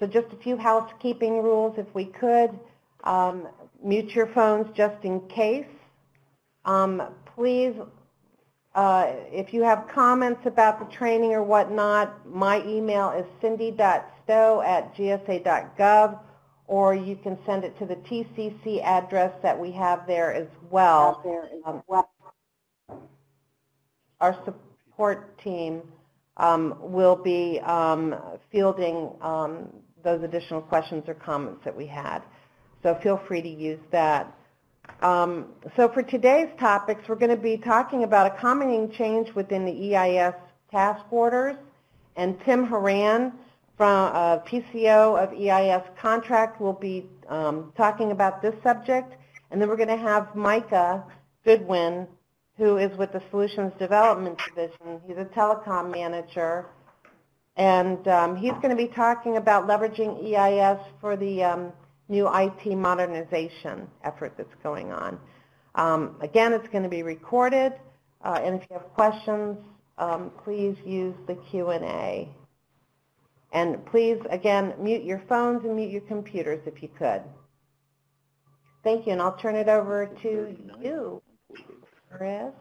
So just a few housekeeping rules, if we could. Mute your phones just in case. Please, if you have comments about the training or whatnot, my email is cindy.stowe@gsa.gov, or you can send it to the TCC address that we have there as well. Our support team will be fielding those additional questions or comments that we had. So feel free to use that. So for today's topics, we're going to be talking about accommodating change within the EIS task orders. And Tim Herron, from PCO of EIS Contract, will be talking about this subject. And then we're going to have Micah Goodwin, who is with the Solutions Development Division. He's a telecom manager. And he's going to be talking about leveraging EIS for the new IT modernization effort that's going on. Again, it's going to be recorded. And if you have questions, please use the Q&A. And please, again, mute your phones and mute your computers if you could. Thank you, and I'll turn it over to you, Chris.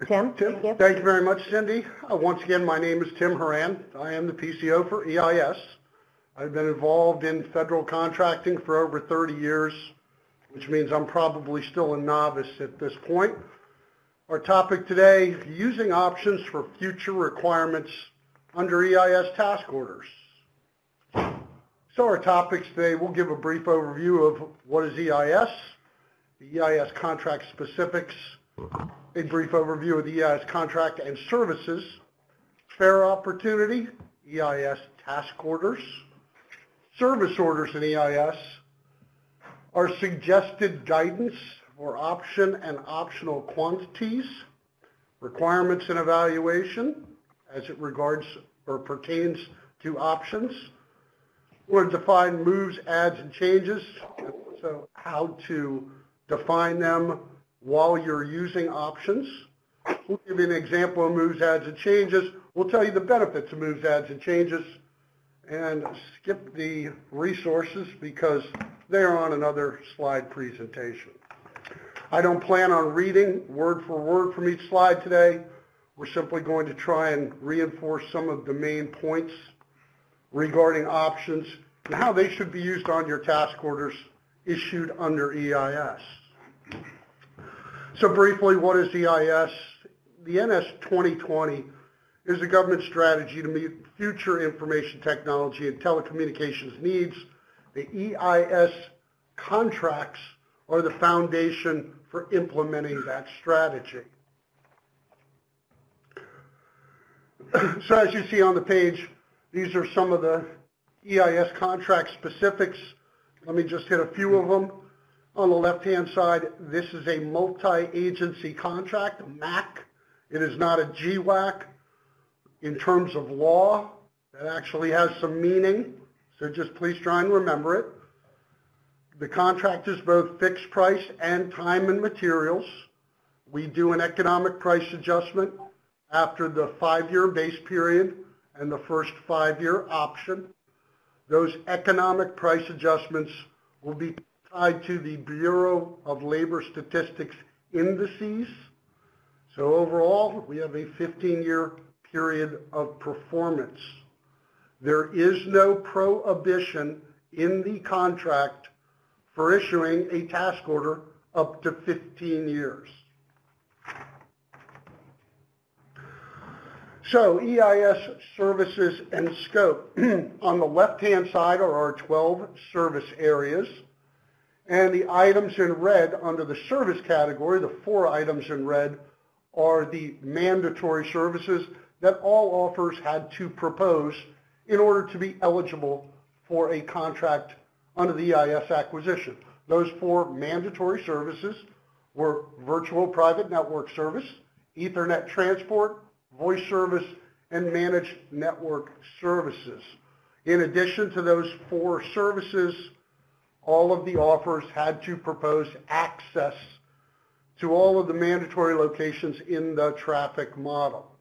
Tim. Thank you very much, Cindy. Once again, my name is Tim Herron. I am the PCO for EIS. I've been involved in federal contracting for over 30 years, which means I'm probably still a novice at this point. Our topic today, using options for future requirements under EIS task orders. So our topics today, we'll give a brief overview of what is EIS, the EIS contract specifics, a brief overview of the EIS contract and services, fair opportunity, EIS task orders, service orders in EIS, our suggested guidance for option and optional quantities, requirements and evaluation as it regards or pertains to options. We're going to define moves, adds, and changes, so how to define them while you're using options. We'll give you an example of moves, adds, and changes. We'll tell you the benefits of moves, adds, and changes, and skip the resources because they're on another slide presentation. I don't plan on reading word for word from each slide today. We're simply going to try and reinforce some of the main points regarding options and how they should be used on your task orders issued under EIS. So briefly, what is EIS? The NS 2020 is a government strategy to meet future information technology and telecommunications needs. The EIS contracts are the foundation for implementing that strategy. So as you see on the page, these are some of the EIS contract specifics. Let me just hit a few of them. On the left-hand side, this is a multi-agency contract, a MAC. It is not a GWAC. In terms of law, that actually has some meaning, so just please try and remember it. The contract is both fixed price and time and materials. We do an economic price adjustment after the 5-year base period and the first 5-year option. Those economic price adjustments will be tied to the Bureau of Labor Statistics indices. So overall, we have a 15-year period of performance. There is no prohibition in the contract for issuing a task order up to 15 years. So EIS Services and Scope. On the left-hand side are our 12 service areas. And the items in red under the service category, the 4 items in red, are the mandatory services that all offers had to propose in order to be eligible for a contract under the EIS acquisition. Those 4 mandatory services were virtual private network service, Ethernet transport, voice service, and managed network services. In addition to those 4 services, all of the offers had to propose access to all of the mandatory locations in the traffic model.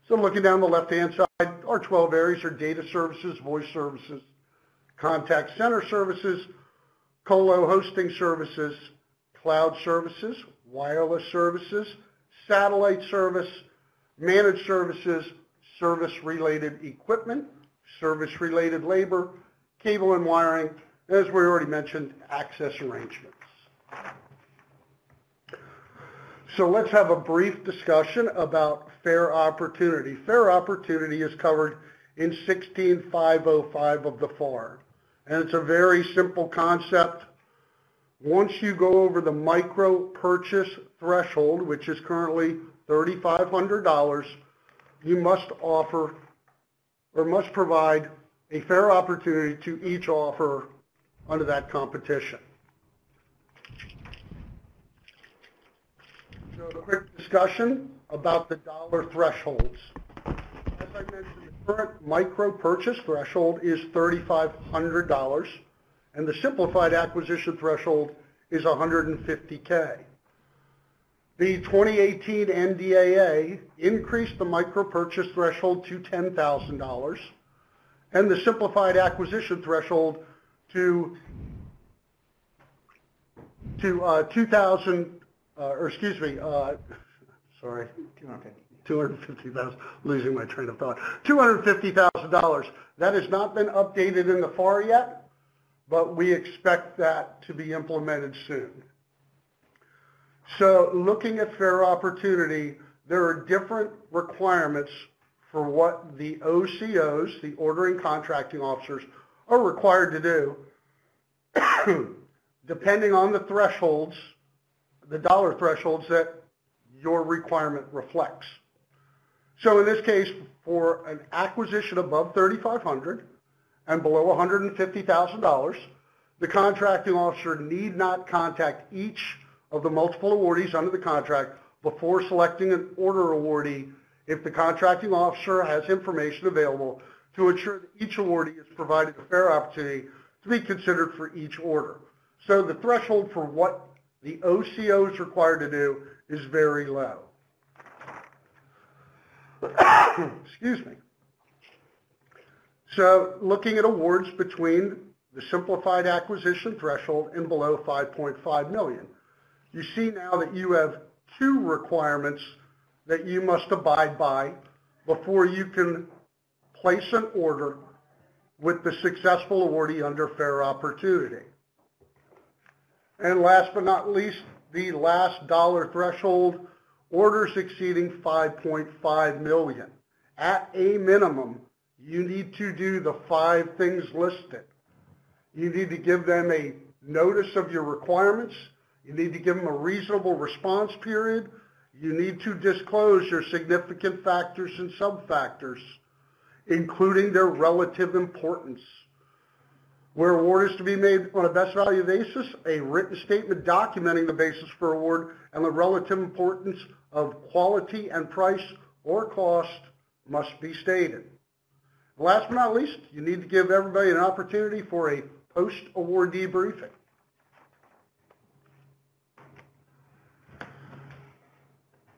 So looking down the left-hand side, our 12 areas are data services, voice services, contact center services, colo hosting services, cloud services, wireless services, satellite service, managed services, service-related equipment, service-related labor, cable and wiring, and as we already mentioned, access arrangements. So let's have a brief discussion about fair opportunity. Fair opportunity is covered in 16505 of the FAR, and it's a very simple concept. Once you go over the micro purchase threshold, which is currently $3,500, you must offer or must provide a fair opportunity to each offer under that competition. So a quick discussion about the dollar thresholds. As I mentioned, the current micro purchase threshold is $3,500, and the simplified acquisition threshold is $150K. The 2018 NDAA increased the micro purchase threshold to $10,000 and the simplified acquisition threshold to $250,000, losing my train of thought, $250,000. That has not been updated in the FAR yet, but we expect that to be implemented soon. So looking at fair opportunity, there are different requirements for what the OCOs, the ordering contracting officers, are required to do depending on the thresholds, the dollar thresholds that your requirement reflects. So in this case, for an acquisition above $3,500 and below $150,000, the contracting officer need not contact each of the multiple awardees under the contract before selecting an order awardee if the contracting officer has information available to ensure that each awardee is provided a fair opportunity to be considered for each order. So the threshold for what the OCO is required to do is very low. Excuse me. So looking at awards between the simplified acquisition threshold and below $5.5 million. You see now that you have two requirements that you must abide by before you can place an order with the successful awardee under fair opportunity. And last but not least, the last dollar threshold, orders exceeding $5.5 million. At a minimum, you need to do the 5 things listed. You need to give them a notice of your requirements. You need to give them a reasonable response period. You need to disclose your significant factors and sub-factors, including their relative importance. Where award is to be made on a best value basis, a written statement documenting the basis for award and the relative importance of quality and price or cost must be stated. Last but not least, you need to give everybody an opportunity for a post-award debriefing.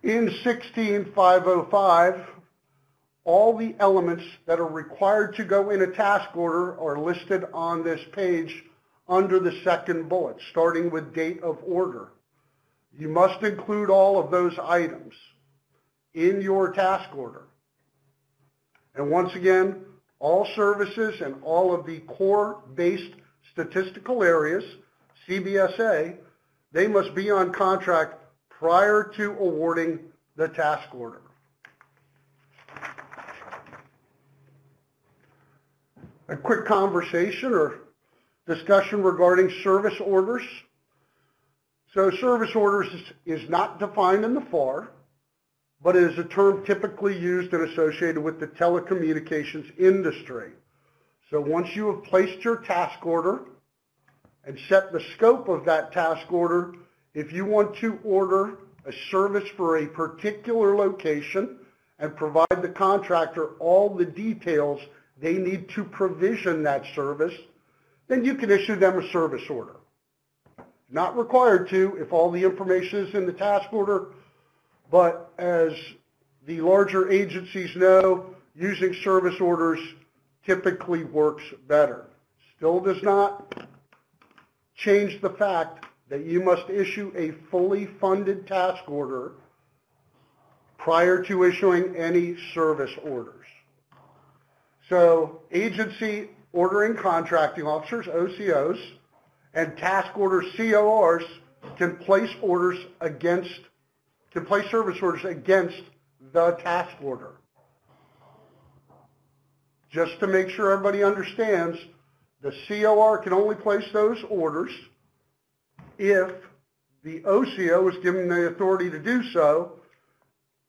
In 16505, all the elements that are required to go in a task order are listed on this page under the second bullet, starting with date of order. You must include all of those items in your task order. And once again, all services and all of the core-based statistical areas, CBSA, they must be on contract prior to awarding the task order. A quick conversation or discussion regarding service orders. So service orders is not defined in the FAR, but it is a term typically used and associated with the telecommunications industry. So once you have placed your task order and set the scope of that task order, if you want to order a service for a particular location and provide the contractor all the details they need to provision that service, then you can issue them a service order. Not required to if all the information is in the task order, but as the larger agencies know, using service orders typically works better. Still does not change the fact that you must issue a fully funded task order prior to issuing any service orders. So agency ordering contracting officers, OCOs, and task order CORs can place service orders against the task order. Just to make sure everybody understands, the COR can only place those orders if the OCO is given the authority to do so,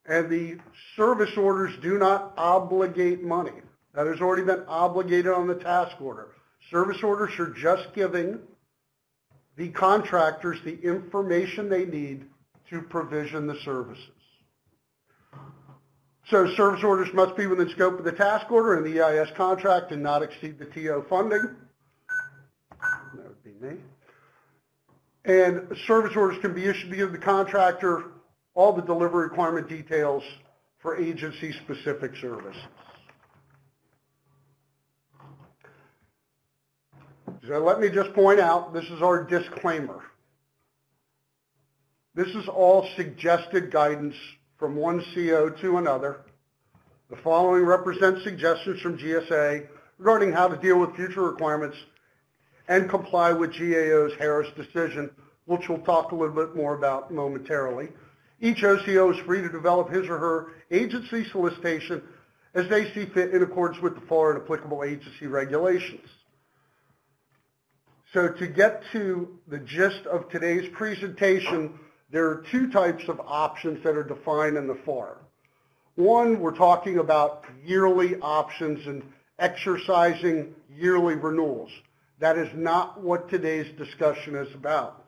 and the service orders do not obligate money. That has already been obligated on the task order. Service orders are just giving the contractors the information they need to provision the services. So service orders must be within scope of the task order and the EIS contract and not exceed the TO funding. That would be me. And service orders can be issued to give the contractor all the delivery requirement details for agency-specific services. So let me just point out, this is our disclaimer. This is all suggested guidance from one CO to another. The following represents suggestions from GSA regarding how to deal with future requirements and comply with GAO's Harris decision, which we'll talk a little bit more about momentarily. Each OCO is free to develop his or her agency solicitation as they see fit in accordance with the FAR and applicable agency regulations. So to get to the gist of today's presentation, there are two types of options that are defined in the FAR. One, we're talking about yearly options and exercising yearly renewals. That is not what today's discussion is about.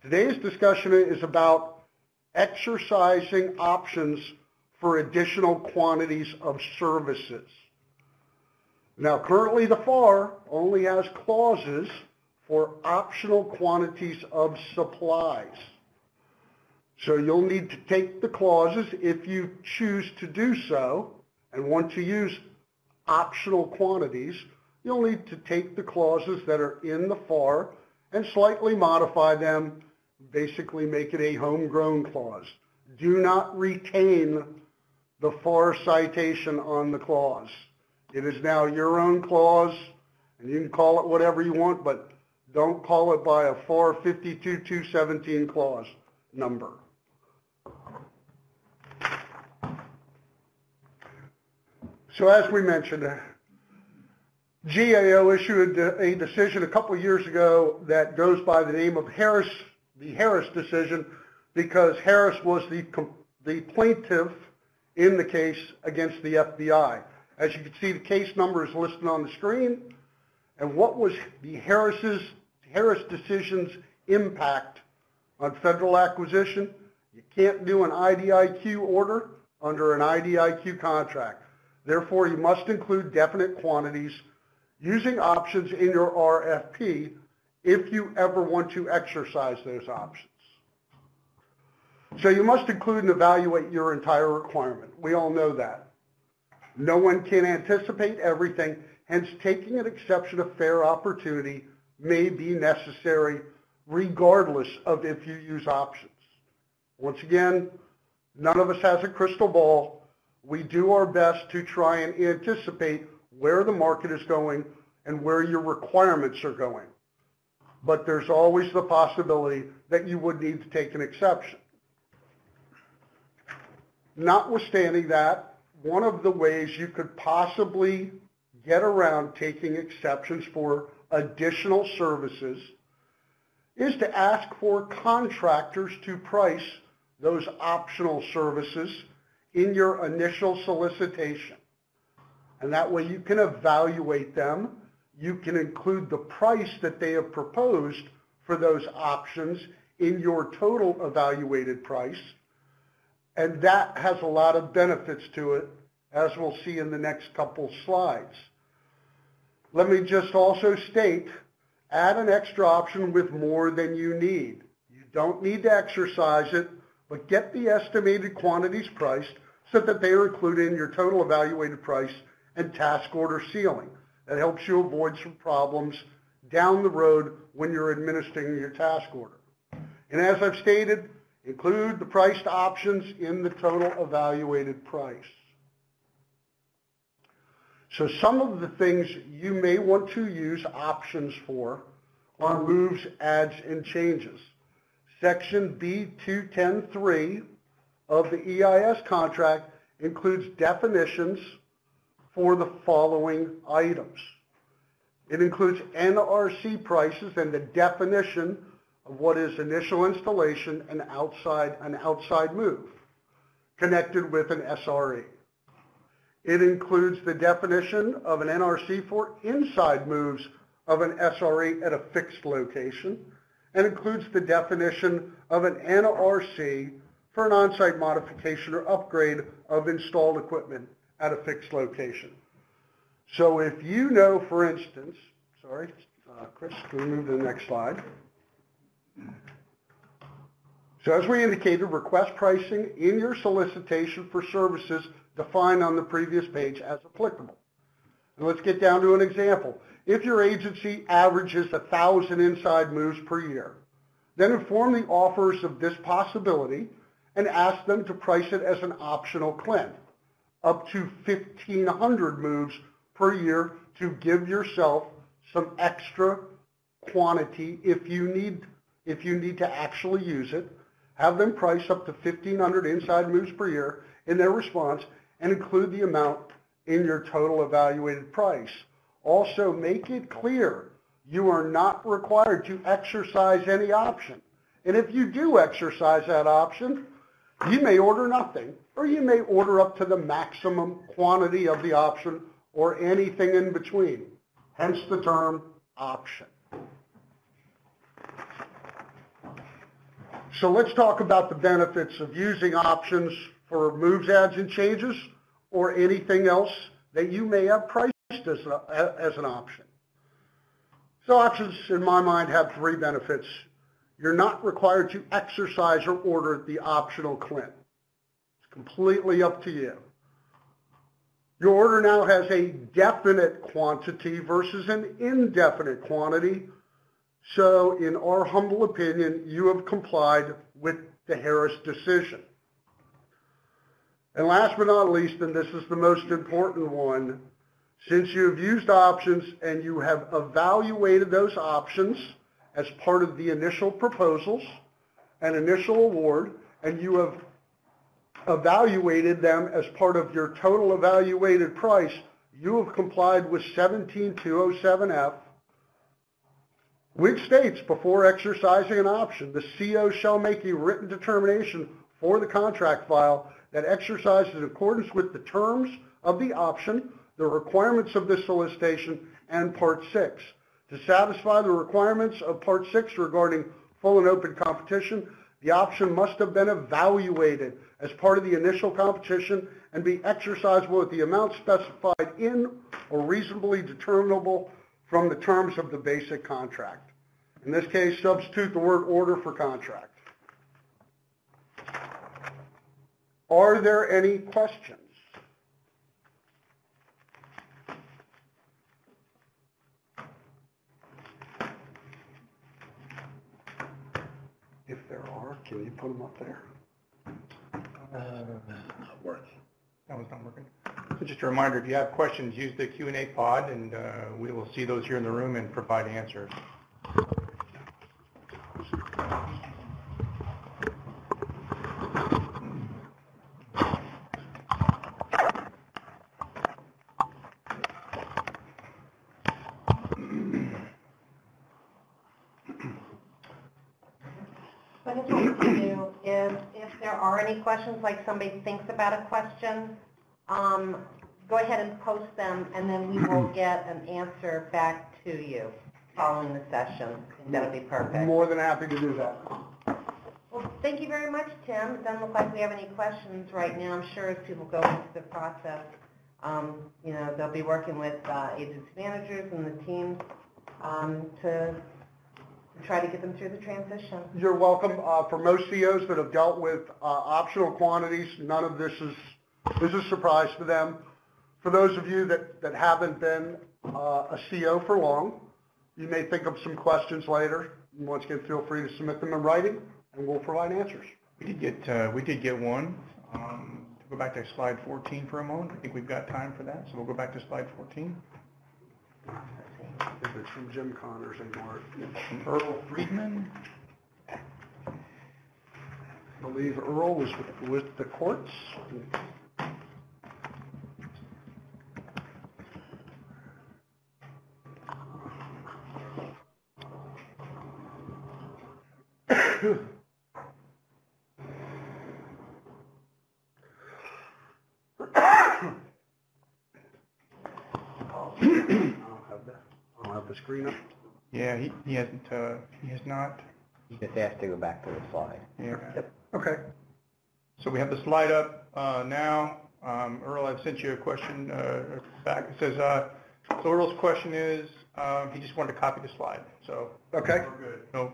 Today's discussion is about exercising options for additional quantities of services. Now, currently the FAR only has clauses for optional quantities of supplies. So you'll need to take the clauses if you choose to do so and want to use optional quantities. You'll need to take the clauses that are in the FAR and slightly modify them, basically make it a homegrown clause. Do not retain the FAR citation on the clause. It is now your own clause, and you can call it whatever you want, but don't call it by a FAR 52217 clause number. So as we mentioned, GAO issued a decision a couple of years ago that goes by the name of Harris, the Harris decision, because Harris was the plaintiff in the case against the FBI. As you can see, the case number is listed on the screen. And what was the Harris decision's impact on federal acquisition? You can't do an IDIQ order under an IDIQ contract. Therefore, you must include definite quantities using options in your RFP if you ever want to exercise those options. So you must include and evaluate your entire requirement. We all know that. No one can anticipate everything, hence taking an exception of fair opportunity may be necessary regardless of if you use options. Once again, none of us has a crystal ball. We do our best to try and anticipate where the market is going and where your requirements are going. But there's always the possibility that you would need to take an exception. Notwithstanding that, one of the ways you could possibly get around taking exceptions for additional services is to ask for contractors to price those optional services in your initial solicitation. And that way you can evaluate them. You can include the price that they have proposed for those options in your total evaluated price. And that has a lot of benefits to it, as we'll see in the next couple slides. Let me just also state, add an extra option with more than you need. You don't need to exercise it, but get the estimated quantities priced so that they are included in your total evaluated price and task order ceiling. That helps you avoid some problems down the road when you're administering your task order. And as I've stated, include the priced options in the total evaluated price. So some of the things you may want to use options for are moves, adds, and changes. Section B210.3 of the EIS contract includes definitions for the following items. It includes NRC prices and the definition of what is initial installation and an outside move connected with an SRE. It includes the definition of an NRC for inside moves of an SRE at a fixed location, and includes the definition of an NRC for an on-site modification or upgrade of installed equipment at a fixed location. So if you know, for instance, Chris, can we move to the next slide? So as we indicated, request pricing in your solicitation for services defined on the previous page as applicable. And let's get down to an example. If your agency averages 1,000 inside moves per year, then inform the offers of this possibility and ask them to price it as an optional client, up to 1,500 moves per year to give yourself some extra quantity if you need to actually use it. Have them price up to 1,500 inside moves per year in their response and include the amount in your total evaluated price. Also, make it clear you are not required to exercise any option. And if you do exercise that option, you may order nothing, or you may order up to the maximum quantity of the option or anything in between, hence the term option. So let's talk about the benefits of using options for moves, adds, and changes, or anything else that you may have priced as an option. So options, in my mind, have three benefits. You're not required to exercise or order the optional client. It's completely up to you. Your order now has a definite quantity versus an indefinite quantity. So in our humble opinion, you have complied with the Harris decision. And last but not least, and this is the most important one, since you have used options and you have evaluated those options as part of the initial proposals and initial award, and you have evaluated them as part of your total evaluated price, you have complied with 17207F, which states before exercising an option, the CO shall make a written determination for the contract file that exercises in accordance with the terms of the option, the requirements of the solicitation, and Part 6. To satisfy the requirements of Part 6 regarding full and open competition, the option must have been evaluated as part of the initial competition and be exercisable at the amount specified in or reasonably determinable from the terms of the basic contract. In this case, substitute the word order for contract. Are there any questions? If there are, can you put them up there? Not working. That was not working. So just a reminder, if you have questions, use the Q&A pod, and we will see those here in the room and provide answers. If there are any questions, like somebody thinks about a question, go ahead and post them, and then we will get an answer back to you following the session. That'll be perfect. More than happy to do that. Well, thank you very much, Tim. It doesn't look like we have any questions right now. I'm sure as people go into the process, they'll be working with agency managers and the teams to try to get them through the transition. You're welcome. For most COs that have dealt with optional quantities, none of this is This is a surprise to them. For those of you that haven't been a CO for long, you may think of some questions later. Once again, feel free to submit them in writing, and we'll provide answers. We did get one. To go back to slide 14 for a moment. I think we've got time for that, so we'll go back to slide 14. If it's from Jim Connors anymore. From Earl Friedman. I believe Earl was with the courts. I don't have the screen up. Yeah, he hasn't. He has not. He just asked to go back to the slide. Yeah. Yep. Okay. So we have the slide up now. Earl, I've sent you a question back. It says, so Earl's question is, he just wanted to copy the slide. So Okay. we're good. No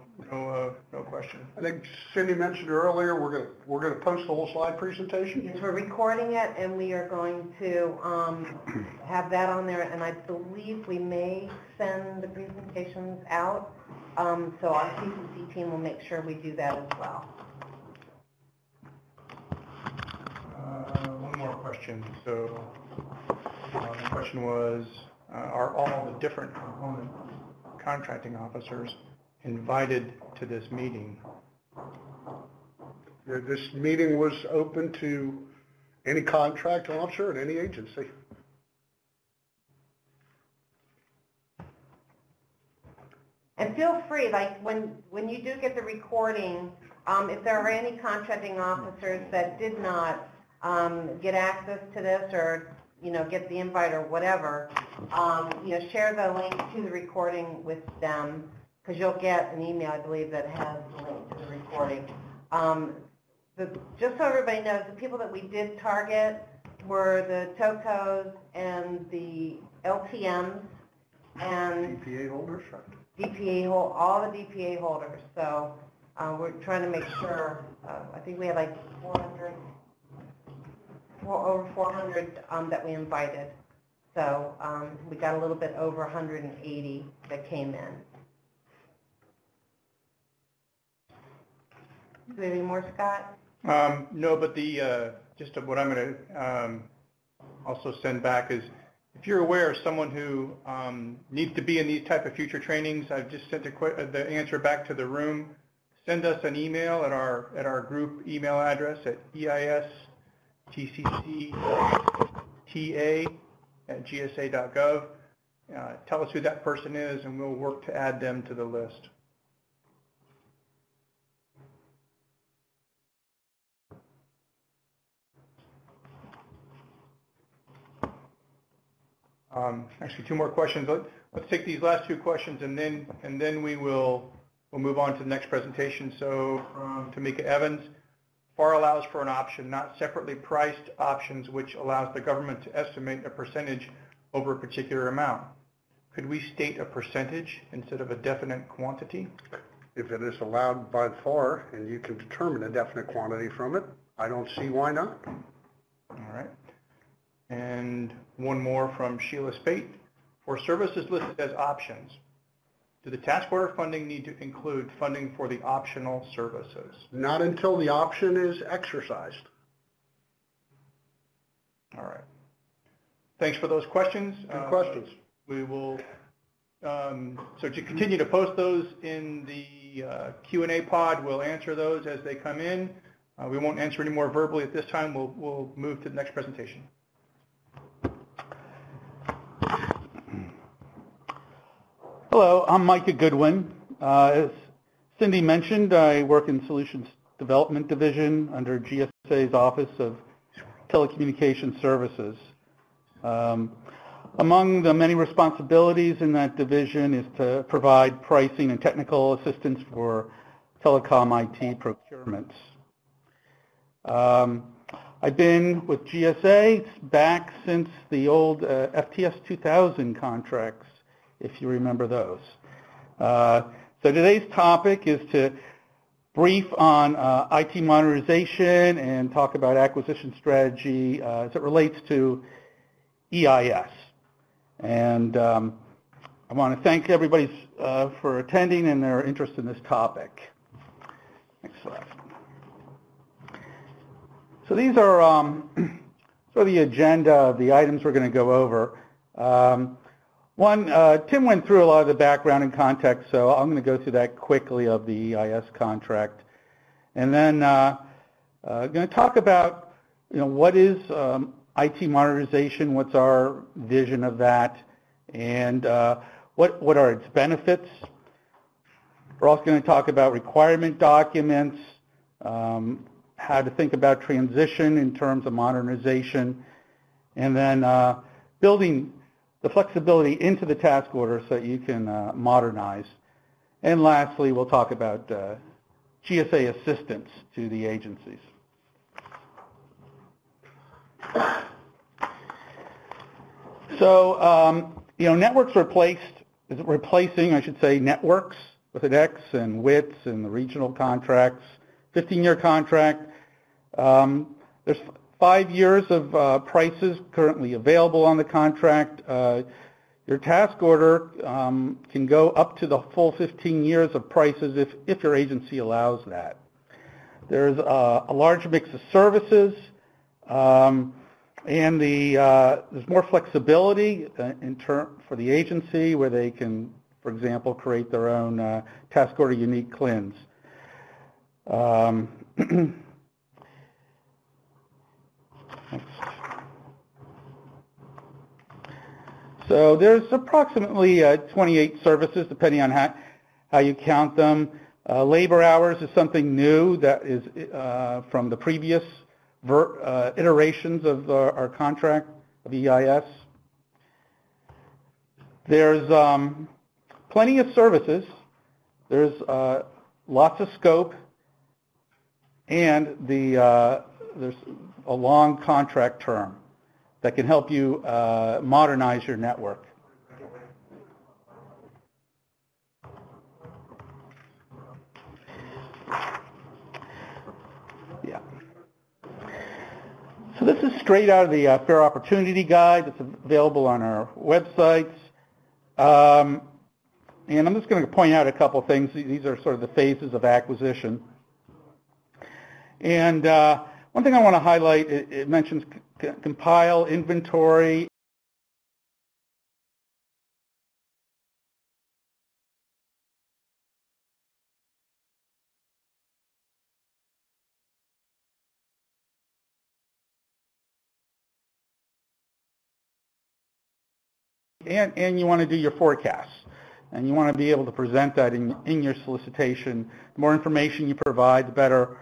question. I think Cindy mentioned earlier we're gonna post the whole slide presentation. Yes, we're recording it, and we are going to have that on there, and I believe we may send the presentations out, so our CCC team will make sure we do that as well. One more question. So the question was, are all the different component contracting officers invited to this meeting? This meeting was open to any contracting officer at any agency. And feel free, like when you do get the recording, if there are any contracting officers that did not get access to this or get the invite or whatever, share the link to the recording with them, because you'll get an email, I believe, that has the link to the recording. Just so everybody knows, the people that we did target were the TOCOs and the LTMs and DPA holders, right? all the DPA holders. So we're trying to make sure, I think we had like over 400 that we invited. So we got a little bit over 180 that came in. Do we have any more, Scott? No, but just what I'm going to also send back is, if you're aware of someone who needs to be in these type of future trainings, I've just sent the answer back to the room. Send us an email at our group email address at eistccta@gsa.gov. Tell us who that person is, and we'll work to add them to the list. Actually, two more questions. Let's take these last two questions, and then we'll move on to the next presentation. So, to Micah Evans, FAR allows for an option, not separately priced options, which allows the government to estimate a percentage over a particular amount. Could we state a percentage instead of a definite quantity? If it is allowed by FAR and you can determine a definite quantity from it, I don't see why not. All right. And one more from Sheila Spate. For services listed as options, do the task order funding need to include funding for the optional services? Not until the option is exercised. All right. Thanks for those questions. Good questions. We will, so to continue to post those in the Q&A pod, we'll answer those as they come in. We won't answer any more verbally at this time. We'll move to the next presentation. Hello, I'm Micah Goodwin. As Cindy mentioned, I work in Solutions Development Division under GSA's Office of Telecommunication Services. Among the many responsibilities in that division is to provide pricing and technical assistance for telecom IT procurements. I've been with GSA back since the old FTS 2000 contracts, if you remember those. So today's topic is to brief on IT modernization and talk about acquisition strategy as it relates to EIS. And I want to thank everybody for attending and their interest in this topic. Next slide. So these are sort of the agenda of the items we're going to go over. Tim went through a lot of the background and context, so I'm going to go through that quickly of the EIS contract. And then going to talk about, what is IT modernization, what's our vision of that, and what are its benefits. We're also going to talk about requirement documents, how to think about transition in terms of modernization, and then building the flexibility into the task order so that you can modernize. And lastly, we'll talk about GSA assistance to the agencies. So, networks replacing, I should say, networks with an X and WITS and the regional contracts, 15-year contract. There's 5 years of prices currently available on the contract. Your task order can go up to the full 15 years of prices if your agency allows that. There's a large mix of services, and there's more flexibility for the agency where they can, for example, create their own task order unique CLINs. So there's approximately 28 services, depending on how you count them. Labor hours is something new that is from the previous iterations of our contract of EIS. There's plenty of services. There's lots of scope, and there's a long contract term that can help you modernize your network. Yeah. So this is straight out of the Fair Opportunity Guide that's available on our websites. And I'm just going to point out a couple things. These are sort of the phases of acquisition. And one thing I want to highlight, it mentions compile, inventory, and you want to do your forecasts. And you want to be able to present that in your solicitation. The more information you provide, the better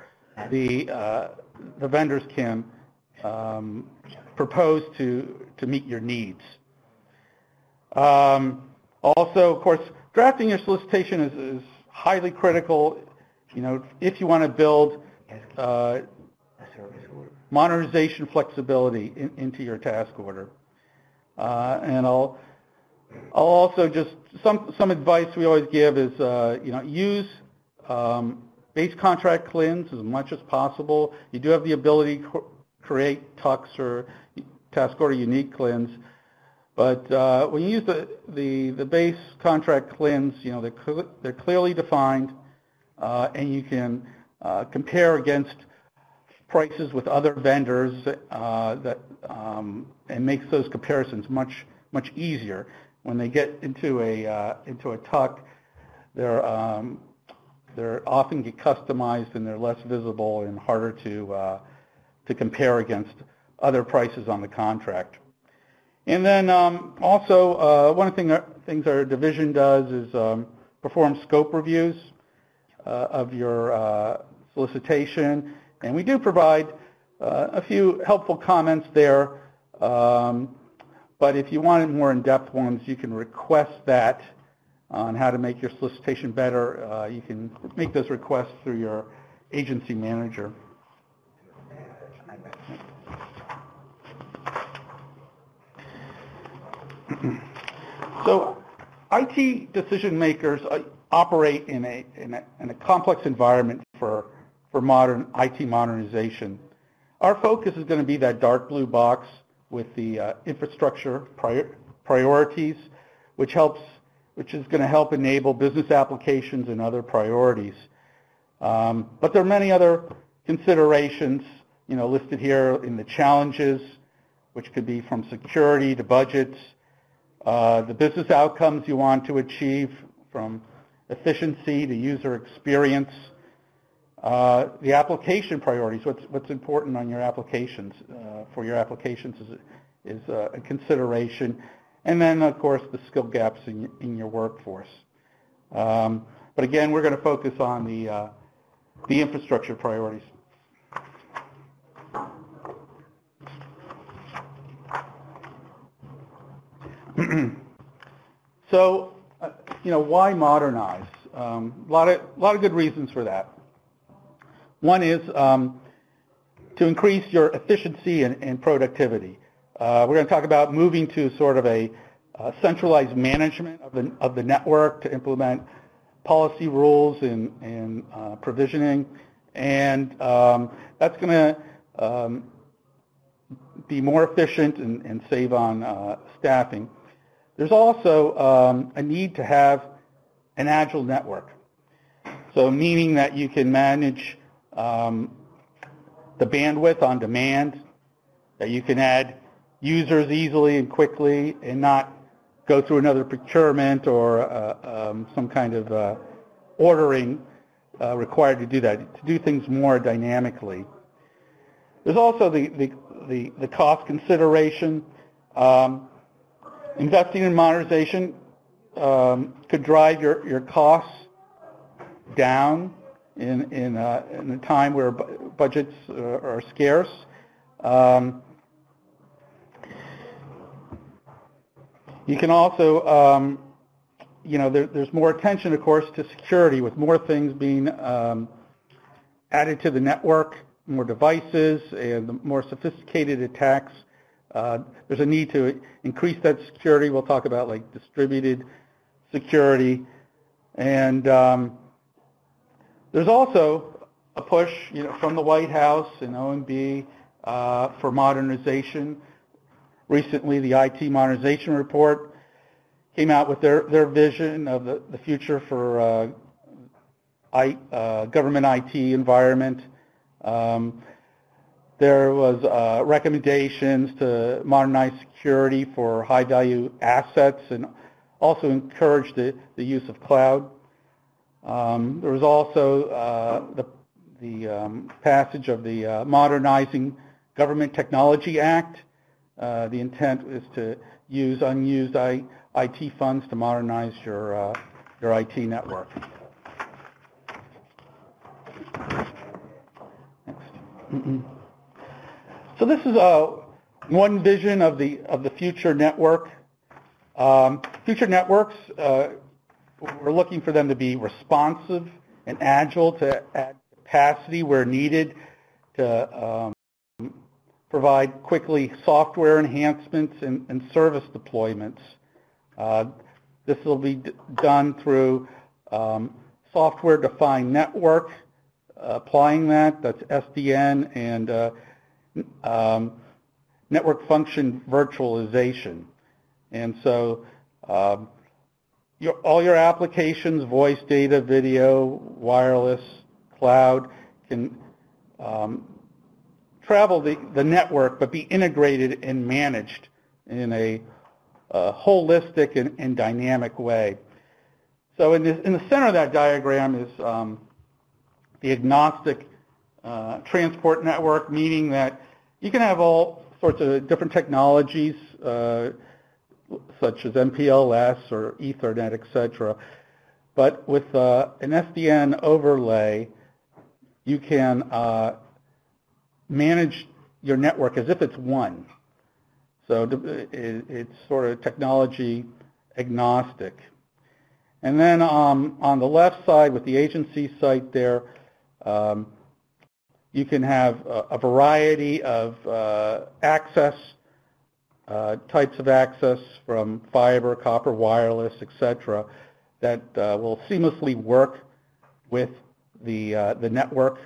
the vendors can propose to meet your needs. Also, of course, drafting your solicitation is highly critical. If you want to build modernization flexibility into your task order. And I'll also just some advice we always give is use base contract CLINs as much as possible. You do have the ability to create TUCs or task order unique CLINs, but when you use the base contract CLINs, they're clearly defined, and you can compare against prices with other vendors and makes those comparisons much easier. When they get into a TUC, they're often get customized and they're less visible and harder to compare against other prices on the contract. And then also one of the things our division does is perform scope reviews of your solicitation, and we do provide a few helpful comments there. But if you wanted more in-depth ones, you can request that on how to make your solicitation better. You can make those requests through your agency manager. So IT decision makers operate in a complex environment for modern IT modernization. Our focus is going to be that dark blue box with the infrastructure priorities, which is going to help enable business applications and other priorities. But there are many other considerations, listed here in the challenges, which could be from security to budgets, the business outcomes you want to achieve, from efficiency to user experience, the application priorities, what's important on your applications, for your applications is a consideration, and then of course the skill gaps in your workforce. But again, we're going to focus on the infrastructure priorities. So, why modernize? A lot of good reasons for that. One is to increase your efficiency and productivity. We're going to talk about moving to sort of a centralized management of the network to implement policy rules and provisioning, and that's going to be more efficient and save on staffing. There's also a need to have an agile network, so meaning that you can manage the bandwidth on demand, that you can add users easily and quickly and not go through another procurement or some kind of ordering required to do that, to do things more dynamically. There's also the cost consideration. Investing in modernization could drive your costs down in a time where budgets are scarce. You can also, there's more attention, of course, to security, with more things being added to the network, more devices, and more sophisticated attacks. There's a need to increase that security. We'll talk about like distributed security. And there's also a push, from the White House and OMB for modernization. Recently, the IT Modernization Report came out with their vision of the future for government IT environment. There was recommendations to modernize security for high-value assets and also encourage the use of cloud. There was also the passage of the Modernizing Government Technology Act. The intent is to use unused IT funds to modernize your IT network. Next. So this is one vision of the future network. Future networks, we're looking for them to be responsive and agile, to add capacity where needed, to provide quickly software enhancements and service deployments. This will be done through software-defined network, applying that's SDN, and network function virtualization. And so all your applications, voice, data, video, wireless, cloud, can travel the network but be integrated and managed in a holistic and dynamic way. So in the center of that diagram is the agnostic transport network, meaning that you can have all sorts of different technologies such as MPLS or Ethernet, etc. But with an SDN overlay, you can manage your network as if it's one. So it's sort of technology agnostic. And then on the left side with the agency site there, you can have a variety of access, types of access, from fiber, copper, wireless, etc. that will seamlessly work with the network.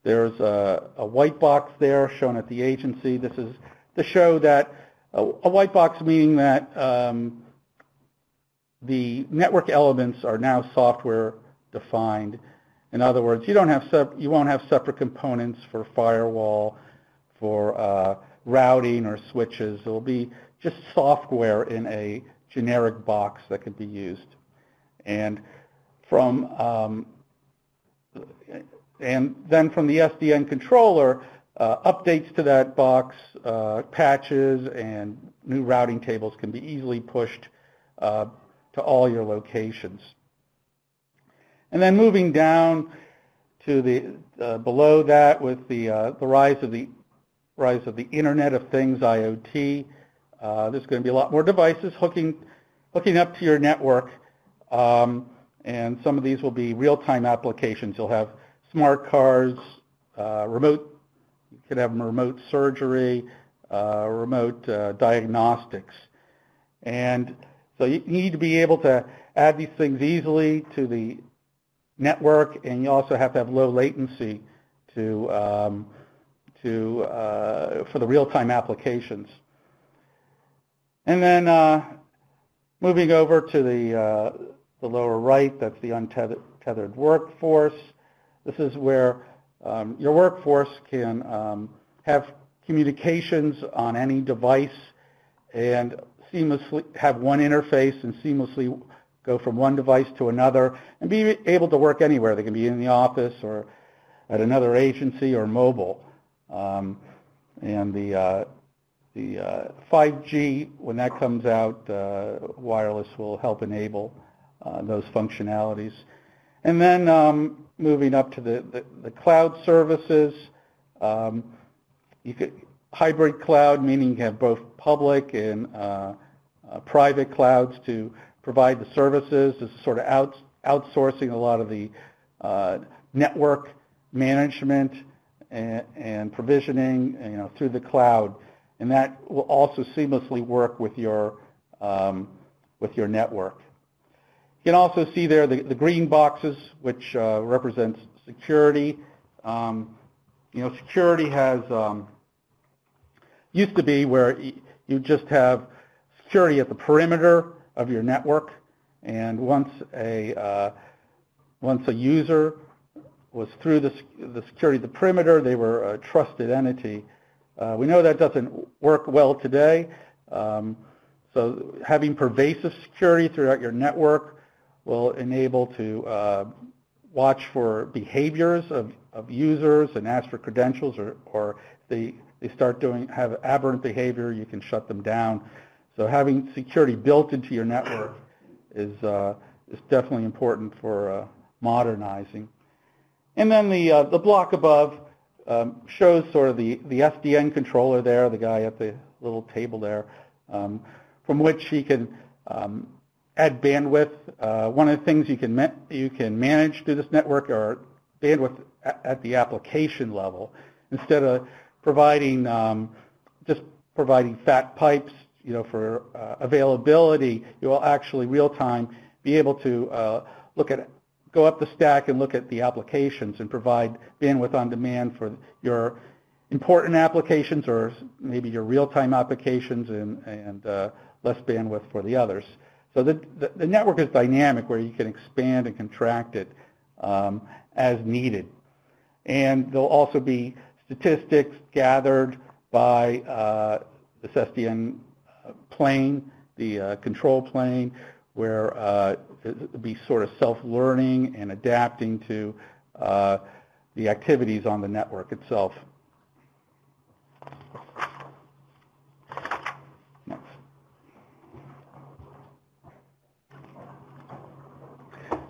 There's a white box there shown at the agency. This is to show that a white box meaning that the network elements are now software defined. In other words, you won't have separate components for firewall, for routing or switches. It will be just software in a generic box that can be used. And then from the SDN controller, updates to that box, patches, and new routing tables can be easily pushed to all your locations. And then moving down to the below that with the rise of the Internet of Things, IoT, there's going to be a lot more devices hooking up to your network, and some of these will be real-time applications. You'll have smart cars, you could have remote surgery, remote diagnostics, and so you need to be able to add these things easily to the network, and you also have to have low latency for the real-time applications. And then moving over to the lower right, that's the untethered workforce. This is where your workforce can have communications on any device and seamlessly have one interface and seamlessly go from one device to another and be able to work anywhere. They can be in the office or at another agency or mobile. And the 5G, when that comes out, wireless will help enable those functionalities. And then moving up to the cloud services, hybrid cloud, meaning you have both public and private clouds to provide the services. This is sort of outsourcing a lot of the network management and provisioning, through the cloud, and that will also seamlessly work with your network. You can also see there the green boxes, which represents security. Security has used to be where you just have security at the perimeter of your network, and once a user was through the security of the perimeter, they were a trusted entity. We know that doesn't work well today, so having pervasive security throughout your network will enable to watch for behaviors of users and ask for credentials, or if they start have aberrant behavior, you can shut them down. So having security built into your network is definitely important for modernizing. And then the block above shows sort of the SDN controller there, the guy at the little table there, from which he can add bandwidth. One of the things you can manage through this network are bandwidth at the application level. Instead of providing just providing fat pipes, for availability, you will actually real time be able to go up the stack and look at the applications and provide bandwidth on demand for your important applications or maybe your real-time applications and less bandwidth for the others. So the network is dynamic where you can expand and contract it as needed. And there'll also be statistics gathered by this SDN plane, the control plane, where it'll be sort of self-learning and adapting to the activities on the network itself. Next.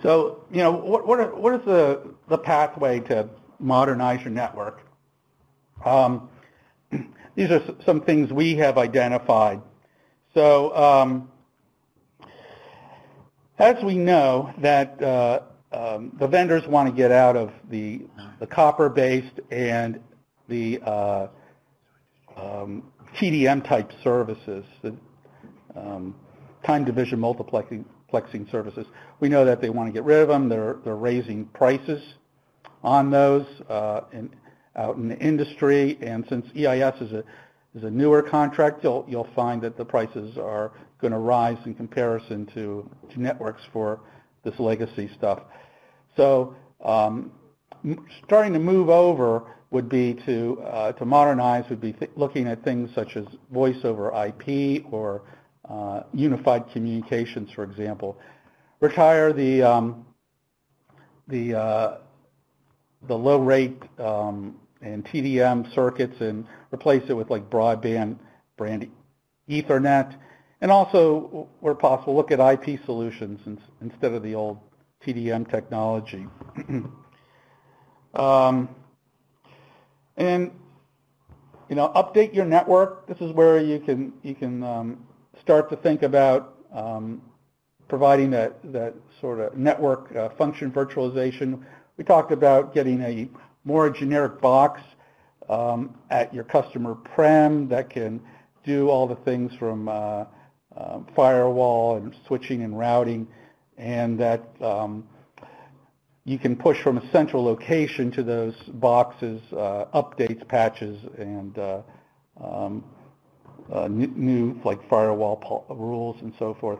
So, what is the pathway to modernize your network? These are some things we have identified. So, as we know that the vendors want to get out of the copper-based and the TDM type services. time division multiplexing services. We know that they want to get rid of them. They're raising prices on those out in the industry, and since EIS is a newer contract, you'll find that the prices are going to rise in comparison to networks for this legacy stuff. So starting to move over would be to modernize, would be looking at things such as voice over IP or unified communications, for example. Retire the low rate and TDM circuits and replace it with like broadband brand Ethernet, and also, where possible, look at IP solutions instead of the old TDM technology. And update your network. This is where you can start to think about providing that sort of network function virtualization. We talked about getting a more generic box at your customer prem that can do all the things from firewall and switching and routing, and that you can push from a central location to those boxes, updates, patches, and new like firewall rules and so forth.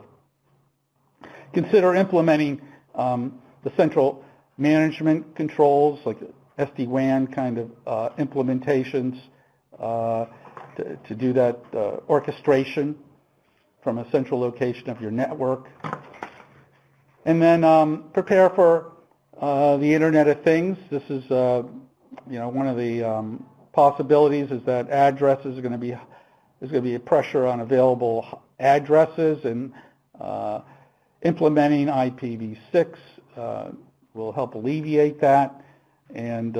Consider implementing the central management controls, like SD-WAN kind of implementations to do that orchestration from a central location of your network. And then prepare for the Internet of Things. This is, one of the possibilities is that addresses are going to be, there's going to be a pressure on available addresses, and implementing IPv6 will help alleviate that, and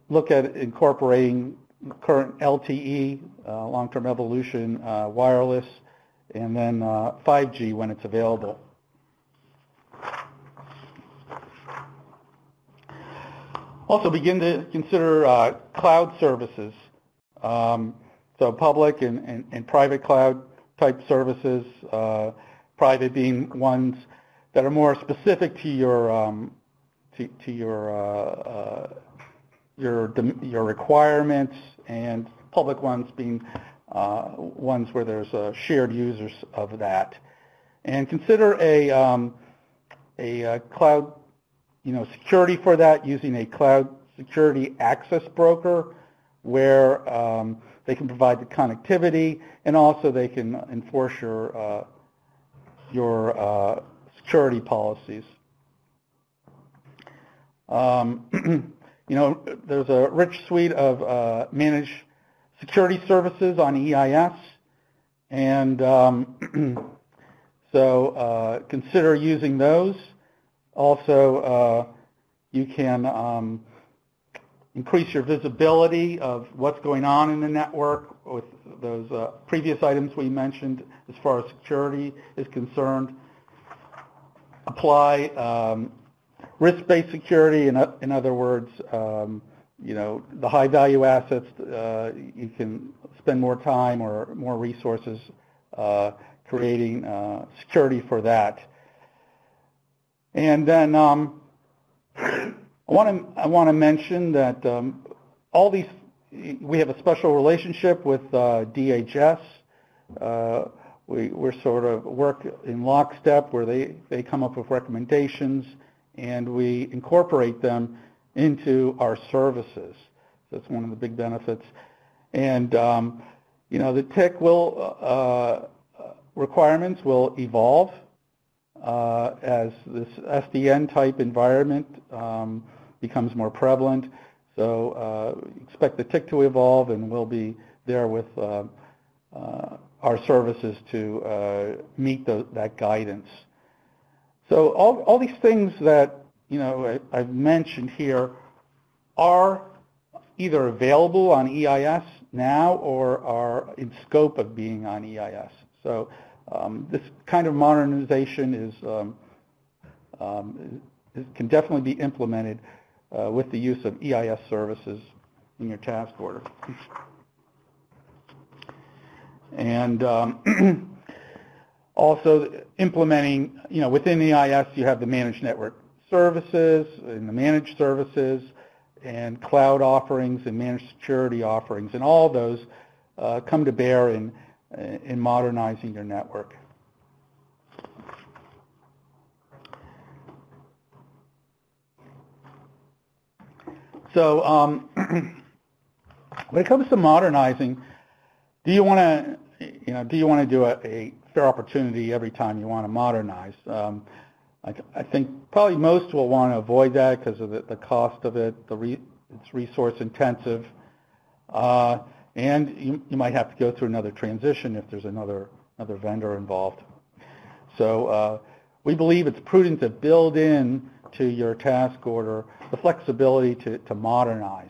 look at incorporating current LTE, long-term evolution, wireless, and then 5G when it's available. Also begin to consider cloud services, so public and private cloud type services, private being ones that are more specific to your requirements, and public ones being ones where there's shared users of that. And consider a cloud security for that, using a cloud security access broker where they can provide the connectivity, and also they can enforce your security policies. There's a rich suite of managed security services on EIS, and so consider using those. Also, you can increase your visibility of what's going on in the network with those previous items we mentioned as far as security is concerned. Apply risk-based security, in other words, the high-value assets, you can spend more time or more resources creating security for that. And then I want to mention that all these, we have a special relationship with DHS. We're sort of work in lockstep where they come up with recommendations, and we incorporate them into our services. That's one of the big benefits. And the TIC requirements will evolve as this SDN type environment becomes more prevalent. So expect the TIC to evolve, and we'll be there with our services to meet that guidance. So all these things that I've mentioned here are either available on EIS now or are in scope of being on EIS. So this kind of modernization can definitely be implemented with the use of EIS services in your task order. And Also implementing, within EIS you have the managed network services and the managed services and cloud offerings and managed security offerings, and all those come to bear in modernizing your network. So when it comes to modernizing, do you want to do a fair opportunity every time you want to modernize? I think probably most will want to avoid that because of the cost of it. It's resource intensive, and you might have to go through another transition if there's another vendor involved. So we believe it's prudent to build in to your task order the flexibility to modernize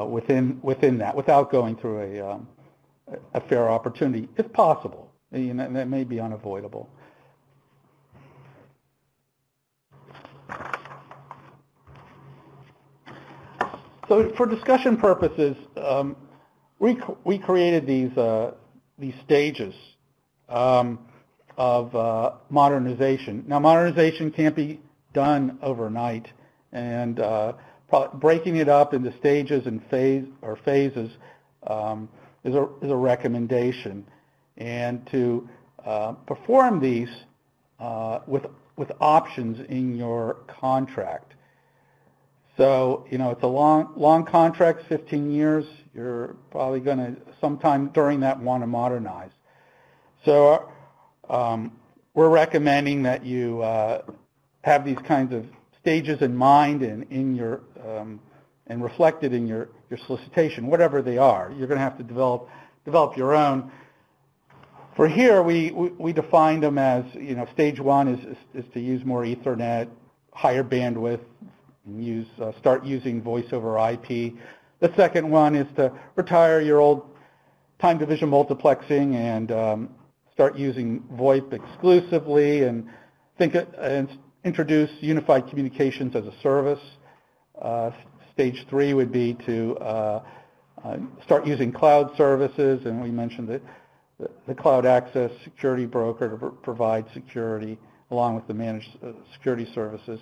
within that without going through a fair opportunity, if possible. That may be unavoidable. So for discussion purposes, we created these stages of modernization. Now, modernization can't be done overnight, and breaking it up into stages and phases is a recommendation. And to perform these with options in your contract. So, it's a long contract, 15 years. You're probably going to sometime during that want to modernize. So we're recommending that you have these kinds of stages in mind and in your and reflected in your solicitation, whatever they are. You're going to have to develop your own. For here, we defined them as, stage one is to use more Ethernet, higher bandwidth, and start using voice over IP. The second one is to retire your old time division multiplexing and start using VoIP exclusively and introduce unified communications as a service. Stage three would be to start using cloud services, and we mentioned that the cloud access security broker to provide security along with the managed security services.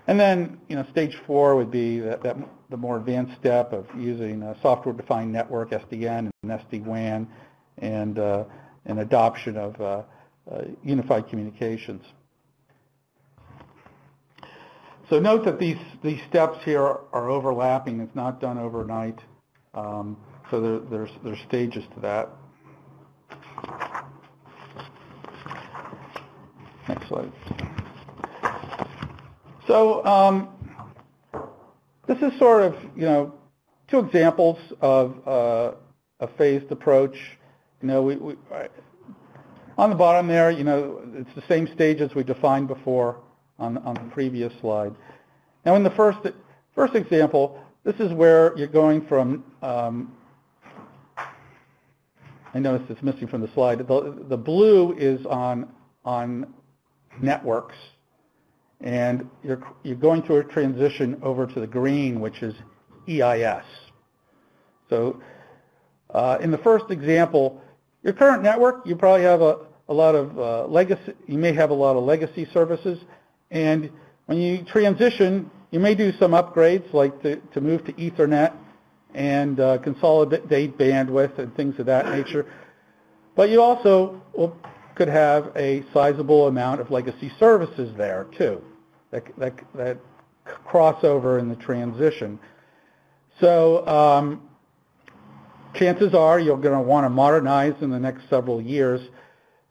And then, stage four would be the more advanced step of using a software-defined network, SDN and SD-WAN, and adoption of unified communications. So note that these steps here are overlapping. It's not done overnight. So there's stages to that. Next slide. So this is sort of, two examples of a phased approach. On the bottom there, it's the same stages we defined before on the previous slide. Now, in the first example, this is where you're going from. I noticed it's missing from the slide. The blue is on networks, and you're going through a transition over to the green, which is EIS. So in the first example, your current network, you probably have a lot of legacy. You may have a lot of legacy services, and when you transition, you may do some upgrades, like to move to Ethernet and consolidate bandwidth and things of that nature. But you also could have a sizable amount of legacy services there too, that cross over in the transition. So chances are you're going to want to modernize in the next several years.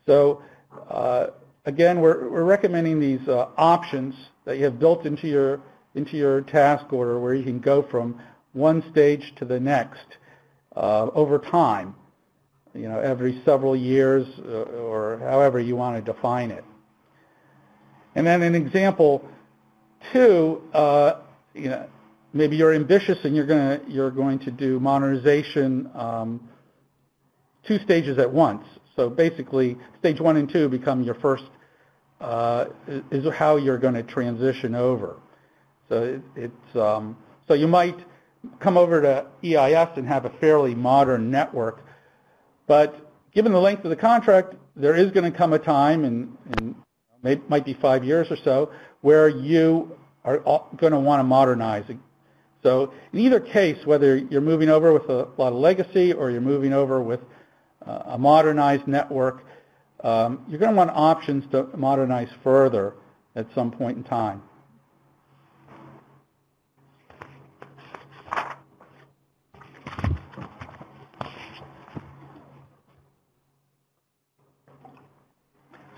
So again, we're recommending these options that you have built into your task order, where you can go from one stage to the next over time, every several years or however you want to define it. And then in example 2, maybe you're ambitious and you're going to do modernization 2 stages at once. So basically, stage 1 and 2 become your first, is how you're going to transition over. So so you might come over to EIS and have a fairly modern network, but given the length of the contract, there is going to come a time, might be 5 years or so, where you are going to want to modernize it. So in either case, whether you're moving over with a lot of legacy or you're moving over with a modernized network, you're going to want options to modernize further at some point in time.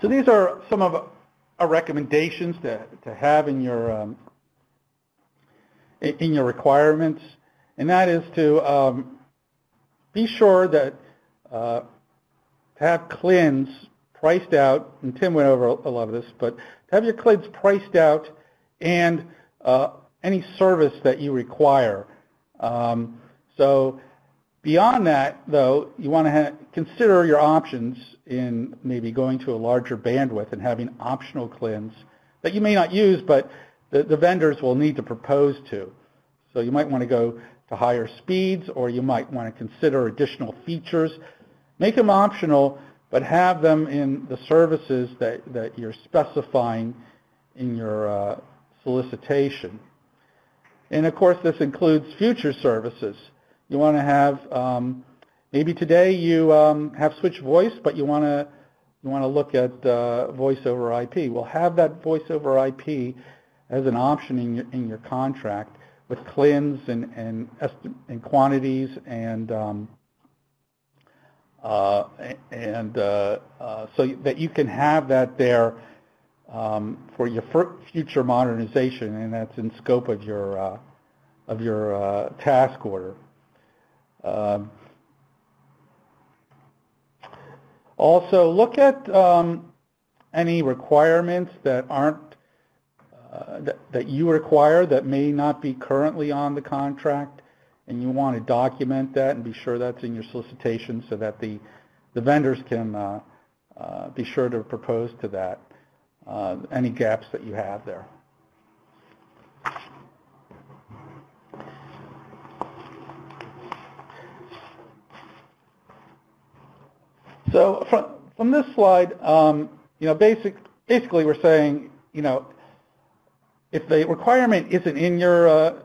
So these are some of our recommendations to have in your requirements, and that is to be sure that to have CLINs priced out, and Tim went over a lot of this, but to have your CLINs priced out and any service that you require. So beyond that, though, you want to consider your options in maybe going to a larger bandwidth and having optional CLINs that you may not use, but the vendors will need to propose to. So you might want to go to higher speeds, or you might want to consider additional features. Make them optional, but have them in the services that you're specifying in your solicitation. And of course, this includes future services. You want to have, maybe today you have switch voice, but you want to look at voice over IP. Well, have that voice over IP as an option in your contract with CLINs and quantities and so that you can have that there for your future modernization, and that's in scope of your task order. Also, look at any requirements that aren't that you require that may not be currently on the contract, and you want to document that and be sure that's in your solicitation so that the vendors can be sure to propose to that any gaps that you have there. So from this slide, basically we're saying, if the requirement isn't in your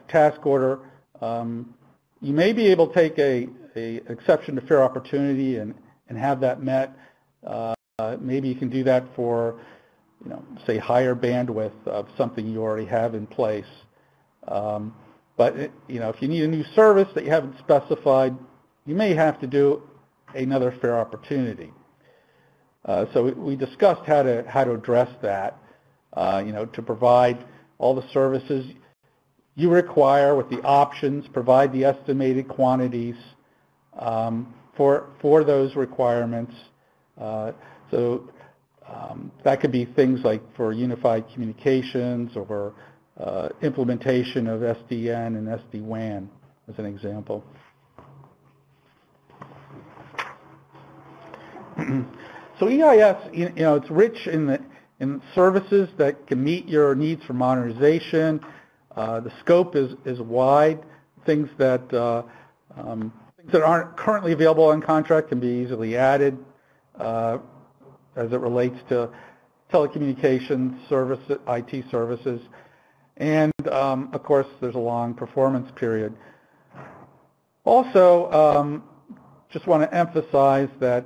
task order, you may be able to take a exception to fair opportunity and have that met. Maybe you can do that for, say, higher bandwidth of something you already have in place. But if you need a new service that you haven't specified, you may have to do another fair opportunity. So we discussed how to address that. To provide all the services you require with the options, provide the estimated quantities for those requirements. So that could be things like for unified communications or implementation of SDN and SD-WAN, as an example. So EIS, it's rich in services that can meet your needs for modernization. The scope is wide. Things that aren't currently available on contract can be easily added as it relates to telecommunications service, IT services, and of course there's a long performance period. Also, just want to emphasize that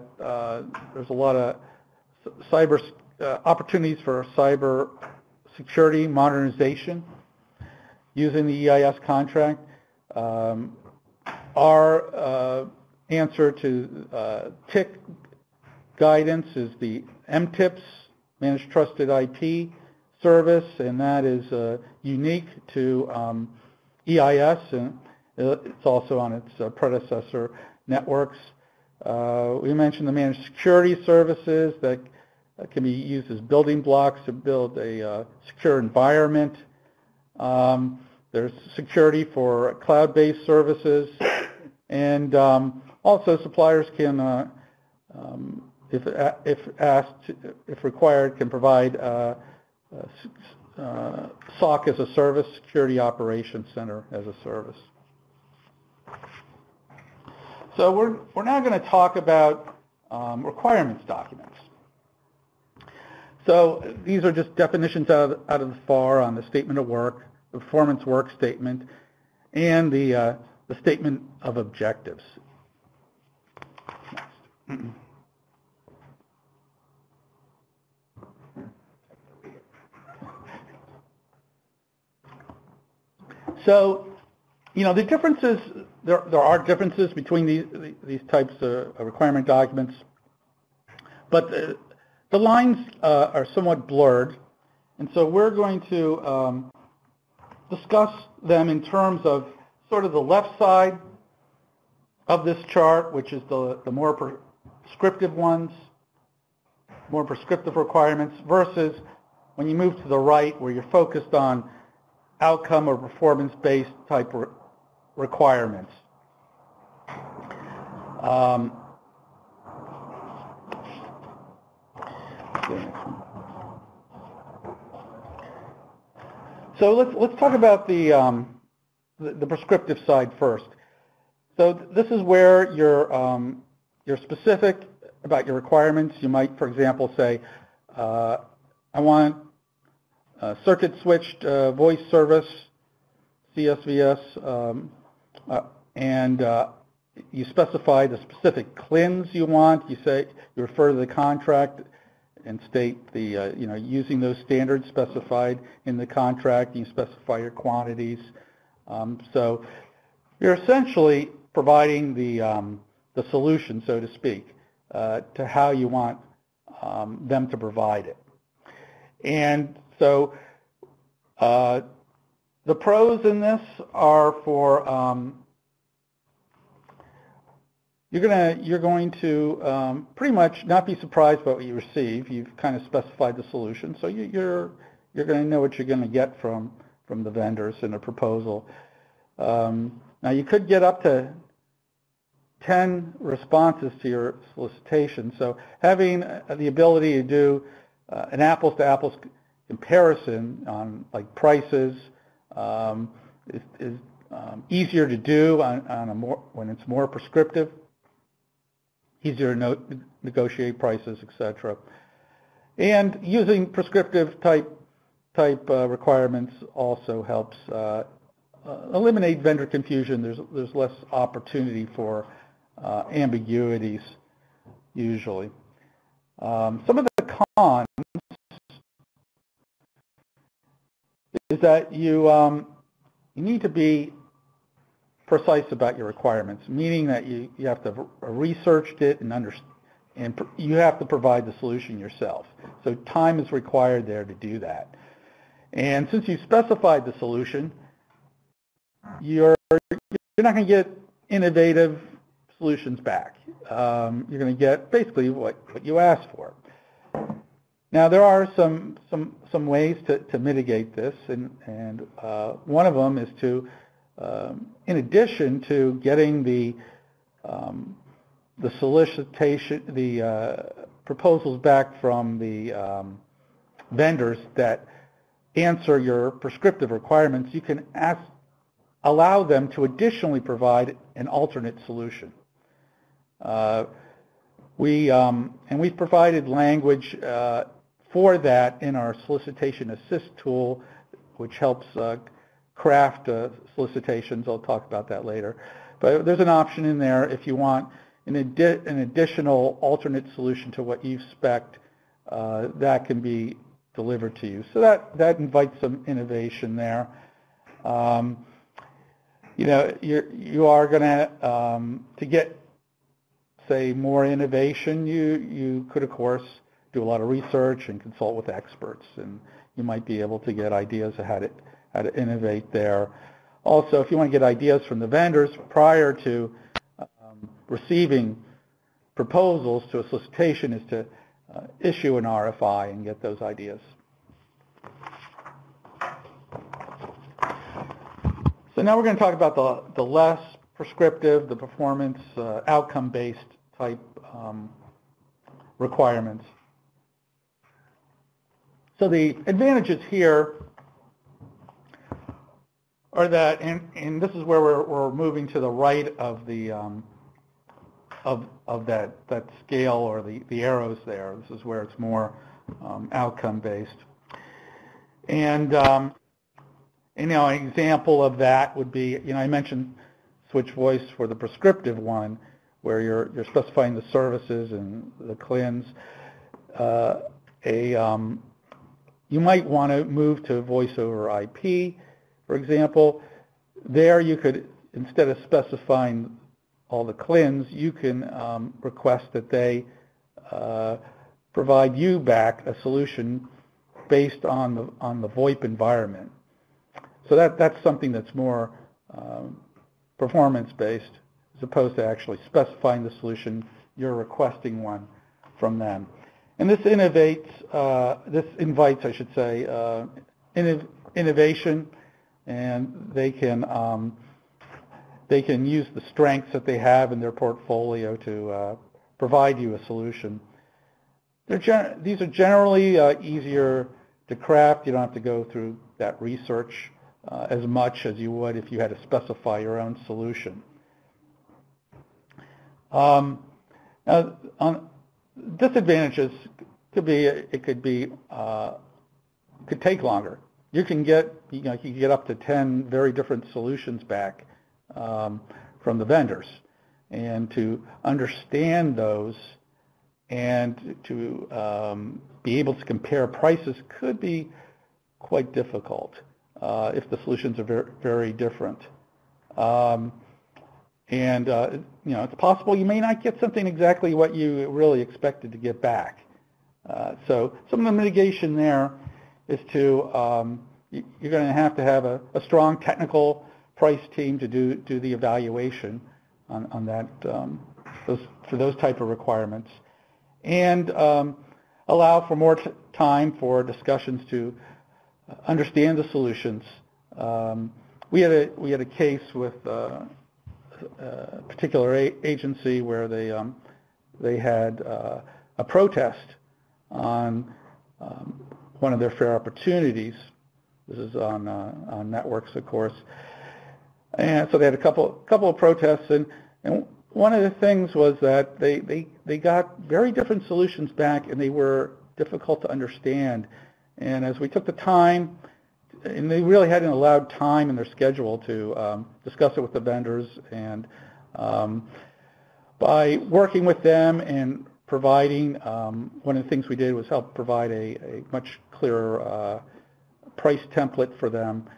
there's a lot of opportunities for cyber security modernization using the EIS contract. Our answer to TIC guidance is the MTIPS, Managed Trusted IP service, and that is unique to EIS, and it's also on its predecessor networks. We mentioned the managed security services that can be used as building blocks to build a secure environment. There's security for cloud-based services, and also suppliers can, if required, can provide SOC as a service, Security Operations Center as a service. So we're now going to talk about requirements documents. So these are just definitions out of the FAR on the statement of work, the performance work statement, and the statement of objectives. Next. So, you know, the differences, there are differences between these types of requirement documents, but the lines are somewhat blurred, and so we're going to discuss them in terms of sort of the left side of this chart, which is the more prescriptive ones, more prescriptive requirements, versus when you move to the right where you're focused on outcome or performance-based type requirements. So let's talk about the prescriptive side first. So this is where you're specific about your requirements. You might, for example, say, I want circuit switched voice service, CSVS, and you specify the specific CLINs you want. You say you refer to the contract and state the using those standards specified in the contract. You specify your quantities. So you're essentially providing the solution, so to speak, to how you want them to provide it. And so the pros in this are for you're going to pretty much not be surprised by what you receive. You've kind of specified the solution, so you're going to know what you're going to get from the vendors in a proposal. Now you could get up to 10 responses to your solicitation, so having the ability to do an apples-to-apples comparison on like prices is easier to do when it's more prescriptive, easier to negotiate prices, etc. And using prescriptive type requirements also helps eliminate vendor confusion. There's less opportunity for ambiguities usually. Some of the cons is that you need to be precise about your requirements, meaning that you have to have researched it and you have to provide the solution yourself. So time is required there to do that. And since you specified the solution, you're not going to get innovative solutions back. You're going to get basically what you asked for. Now there are some ways to mitigate this, and one of them is to, in addition to getting the solicitation, the proposals back from the vendors that answer your prescriptive requirements, you can allow them to additionally provide an alternate solution. We've provided language for that in our Solicitation Assist tool, which helps craft solicitations. I'll talk about that later. But there's an option in there if you want an additional alternate solution to what you've spec'd, that can be delivered to you. So that invites some innovation there. You are going to get, say, more innovation. You could, of course, do a lot of research and consult with experts, and you might be able to get ideas of how to innovate there. Also, if you want to get ideas from the vendors prior to receiving proposals to a solicitation, is to issue an RFI and get those ideas. So now we're going to talk about the less prescriptive, the performance outcome-based type requirements. So the advantages here are that, and this is where we're moving to the right of the of that scale or the arrows there. This is where it's more outcome-based. And, an example of that would be, I mentioned switch voice for the prescriptive one, where you're specifying the services and the CLINs. You might want to move to voice over IP, for example. There you could, instead of specifying all the CLINs, you can request that they provide you back a solution based on the VoIP environment. So that's something that's more performance-based as opposed to actually specifying the solution. You're requesting one from them. And this invites, I should say, innovation, and they can use the strengths that they have in their portfolio to provide you a solution. These are generally easier to craft. You don't have to go through that research as much as you would if you had to specify your own solution. Now, on disadvantages could take longer. You can get up to 10 very different solutions back from the vendors, and to understand those and to be able to compare prices could be quite difficult if the solutions are very, very different. It's possible you may not get something exactly what you really expected to get back. So some of the mitigation there is to you're going to have a strong technical price team to do the evaluation on that for those type of requirements, and allow for more time for discussions to understand the solutions. We had a case with a particular agency where they had a protest on one of their fair opportunities. This is on networks, of course. And so they had a couple of protests, and one of the things was that they got very different solutions back, and they were difficult to understand. And as we took the time, and they really hadn't allowed time in their schedule to discuss it with the vendors, and by working with them and providing, one of the things we did was help provide a much clearer price template for them.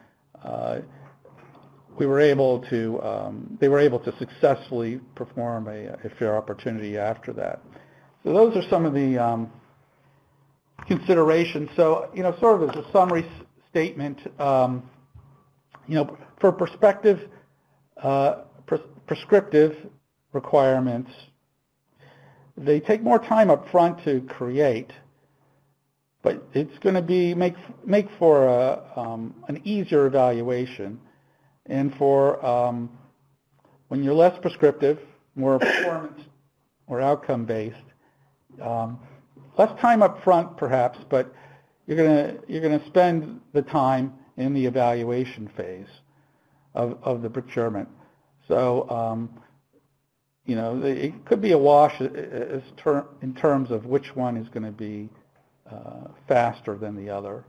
They were able to successfully perform a fair opportunity after that. So those are some of the considerations. So, sort of as a summary statement, for prescriptive requirements, they take more time up front to create, but it's going to make for an easier evaluation. And for when you're less prescriptive, more performance or outcome based, less time up front perhaps, but you're going to spend the time in the evaluation phase of the procurement. So it could be a wash in terms of which one is going to be faster than the other.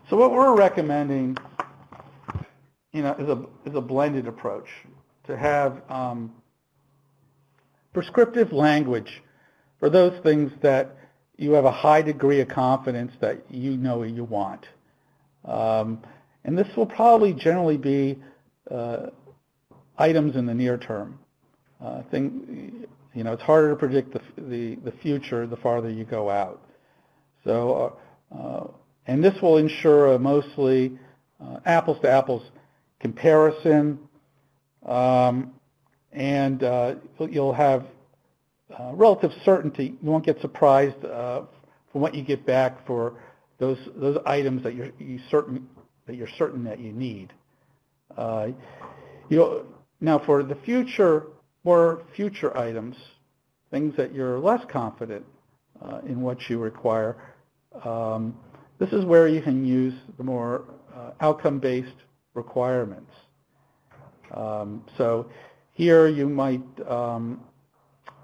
So what we're recommending, is a blended approach to have prescriptive language for those things that you have a high degree of confidence that you want. And this will probably generally be items in the near term. It's harder to predict the future the farther you go out. So, and this will ensure a mostly apples-to-apples comparison, and you'll have relative certainty. You won't get surprised from what you get back for those items that you're certain that you need. Now for the more future items, things that you're less confident in what you require, this is where you can use the more outcome-based requirements. So here you might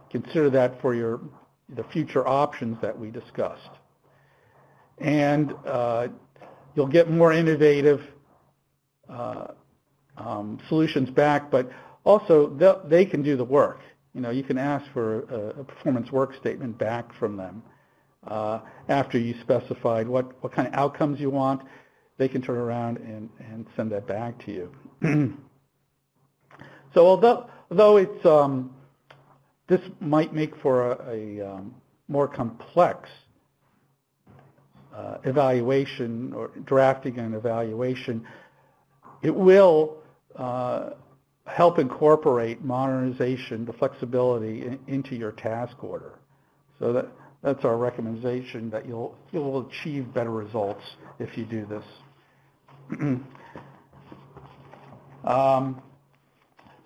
consider that for the future options that we discussed. And you'll get more innovative solutions back, but also they can do the work. You know, you can ask for a performance work statement back from them after you specified what kind of outcomes you want. They can turn around and send that back to you. So although it's this might make for a more complex evaluation or drafting and evaluation, it will help incorporate modernization, the flexibility into your task order. So that's our recommendation, that you'll achieve better results if you do this.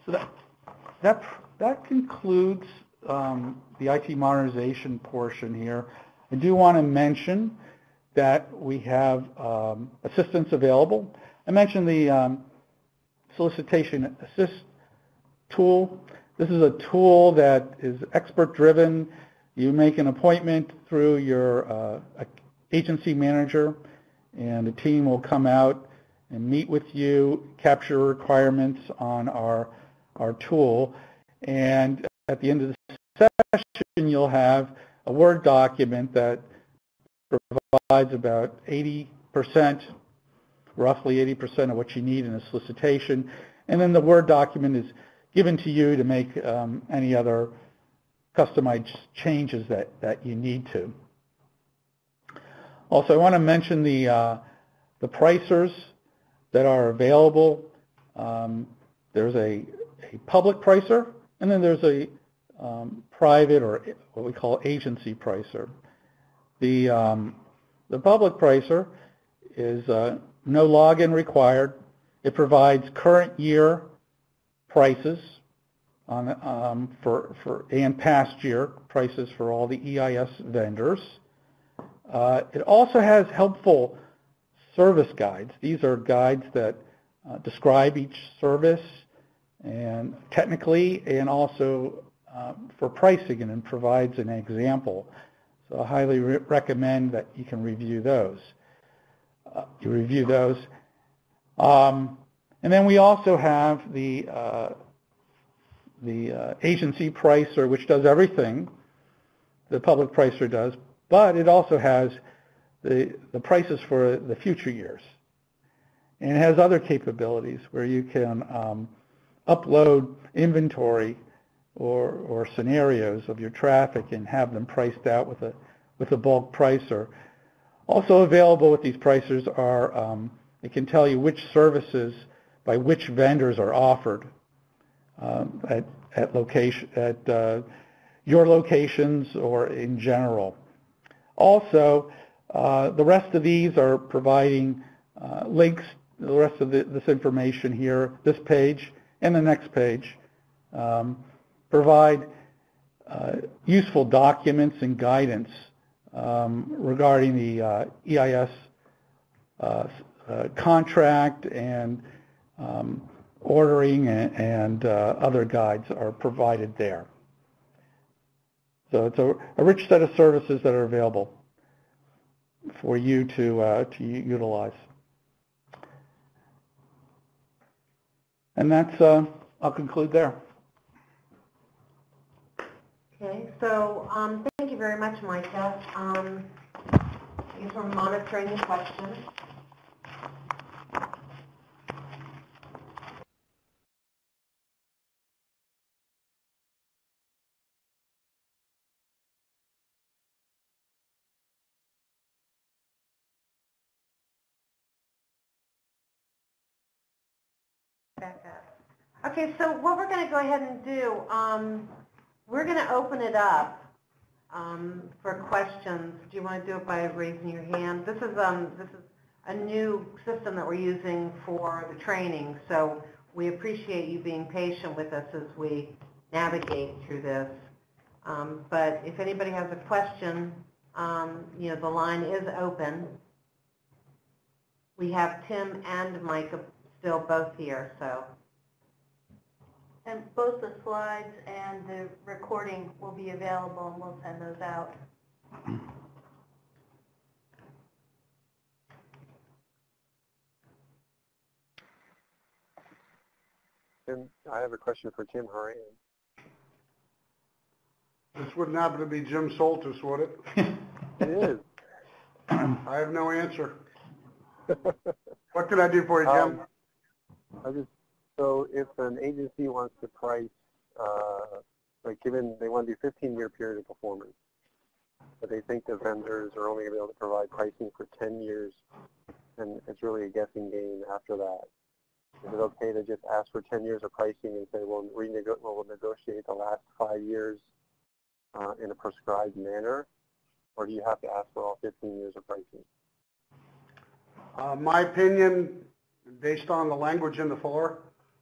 So that concludes the IT modernization portion here. I do want to mention that we have assistance available. I mentioned the Solicitation Assist tool. This is a tool that is expert-driven. You make an appointment through your agency manager, and the team will come out and meet with you, capture requirements on our tool, and at the end of the session, you'll have a Word document that provides about 80%, roughly 80% of what you need in a solicitation, and then the Word document is given to you to make any other customized changes that you need to. Also, I want to mention the pricers that are available. There's a public pricer, and then there's a private, or what we call agency pricer. The public pricer is no login required. It provides current year prices on and past year prices for all the EIS vendors. It also has helpful service guides. These are guides that describe each service and technically, and also for pricing, and provides an example. So I highly recommend that you can review those. And then we also have the agency pricer, which does everything the public pricer does, but it also has the prices for the future years. And it has other capabilities where you can upload inventory or scenarios of your traffic and have them priced out with a bulk pricer. Also available with these pricers are, it can tell you which services by which vendors are offered at your locations or in general. Also, the rest of these are providing links. The rest of this information here, this page and the next page, provide useful documents and guidance regarding the EIS contract, and ordering and other guides are provided there. So it's a rich set of services that are available for you to utilize. And that's, I'll conclude there. Okay, so thank you very much, Micah. Thanks for monitoring the questions. Back up. Okay, so what we're going to go ahead and do, we're going to open it up for questions. Do you want to do it by raising your hand? This is a new system that we're using for the training, so we appreciate you being patient with us as we navigate through this. But if anybody has a question, the line is open. We have Tim and Micah still both here, so. And both the slides and the recording will be available, and we'll send those out. Tim, I have a question for Tim Herron. This wouldn't happen to be Jim Soltis, would it? It is. I have no answer. What can I do for you, Jim? So if an agency wants to price, like given they want to do 15-year period of performance, but they think the vendors are only going to be able to provide pricing for 10 years, and it's really a guessing game after that. Is it okay to just ask for 10 years of pricing and say, we'll negotiate the last 5 years in a prescribed manner, or do you have to ask for all 15 years of pricing? My opinion, based on the language in the FAR,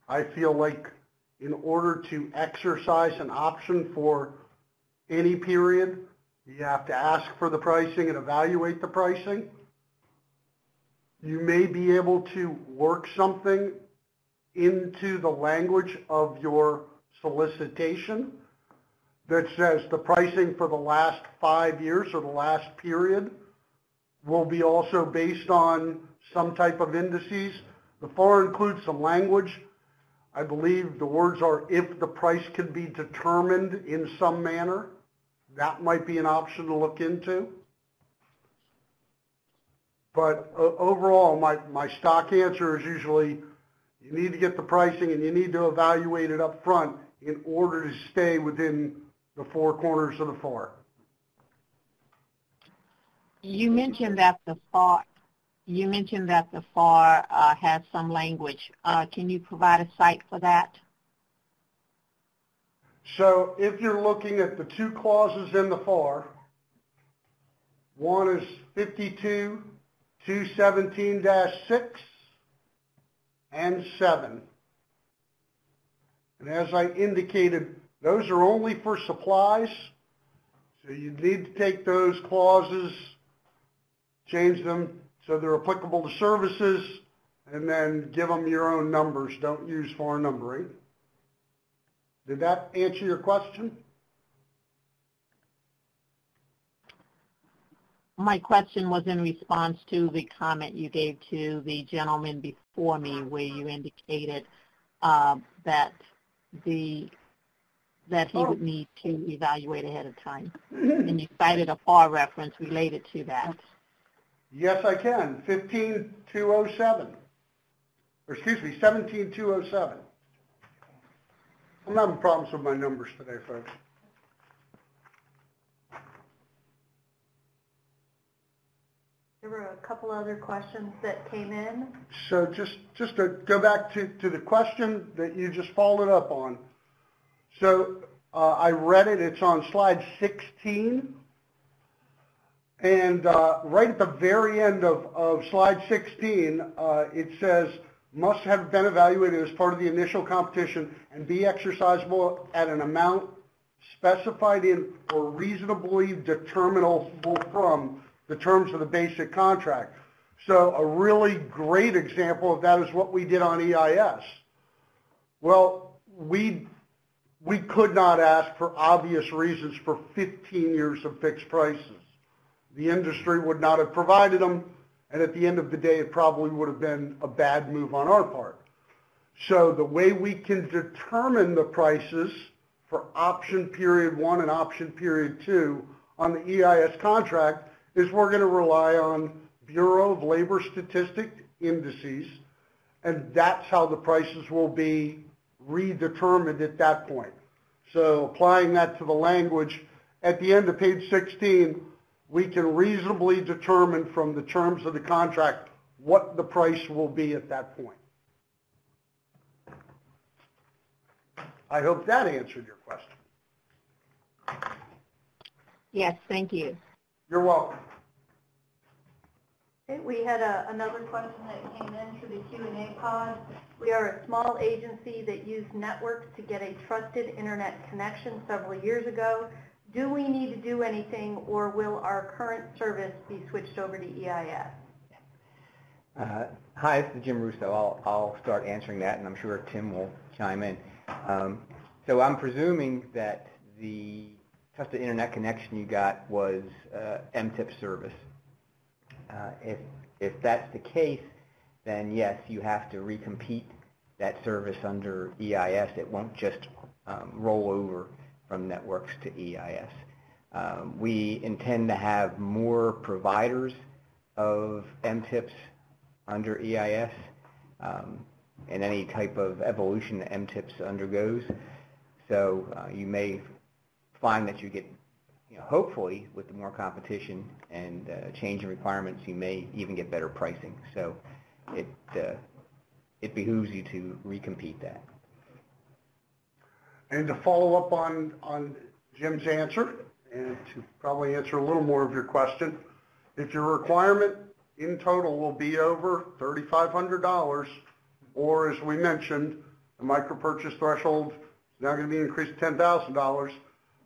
I feel like in order to exercise an option for any period, you have to ask for the pricing and evaluate the pricing. You may be able to work something into the language of your solicitation that says the pricing for the last 5 years or the last period will be also based on some type of indices. The FAR includes some language. I believe the words are, if the price can be determined in some manner. That might be an option to look into. But overall, my stock answer is usually you need to get the pricing and you need to evaluate it up front in order to stay within the four corners of the FAR. You mentioned that the FAR has some language. Can you provide a cite for that? So if you're looking at the two clauses in the FAR, one is 52-217-6 and 7. And as I indicated, those are only for supplies. So you need to take those clauses, change them so they're applicable to services, and then give them your own numbers. Don't use FAR numbering. Did that answer your question? My question was in response to the comment you gave to the gentleman before me, where you indicated that he would need to evaluate ahead of time. And you cited a FAR reference related to that. Yes, I can. 15207. Or excuse me, 17207. I'm having problems with my numbers today, folks. There were a couple other questions that came in. So just to go back to the question that you just followed up on. So I read it. It's on slide 16. And right at the very end of slide 16, it says, must have been evaluated as part of the initial competition and be exercisable at an amount specified in or reasonably determinable from the terms of the basic contract. So a really great example of that is what we did on EIS. Well, we could not ask, for obvious reasons, for 15 years of fixed prices. The industry would not have provided them, and at the end of the day, it probably would have been a bad move on our part. So the way we can determine the prices for option period 1 and option period 2 on the EIS contract is we're going to rely on Bureau of Labor Statistic indices, and that's how the prices will be redetermined at that point. So applying that to the language, at the end of page 16, we can reasonably determine from the terms of the contract what the price will be at that point. I hope that answered your question. Yes, thank you. You're welcome. Okay, we had another question that came in through the Q&A pod. We are a small agency that used networks to get a trusted internet connection several years ago. Do we need to do anything, or will our current service be switched over to EIS? Hi, this is Jim Russo. I'll start answering that, and I'm sure Tim will chime in. So I'm presuming that the trusted internet connection you got was MTIP service. If that's the case, then yes, you have to recompete that service under EIS. It won't just roll over from networks to EIS. We intend to have more providers of MTIPs under EIS, and any type of evolution that MTIPs undergoes. So you may find that you get, hopefully with the more competition and change in requirements, you may even get better pricing. So it behooves you to recompete that. And to follow up on Jim's answer, and to probably answer a little more of your question, if your requirement in total will be over $3,500, or as we mentioned, the micro-purchase threshold is now going to be increased to $10,000,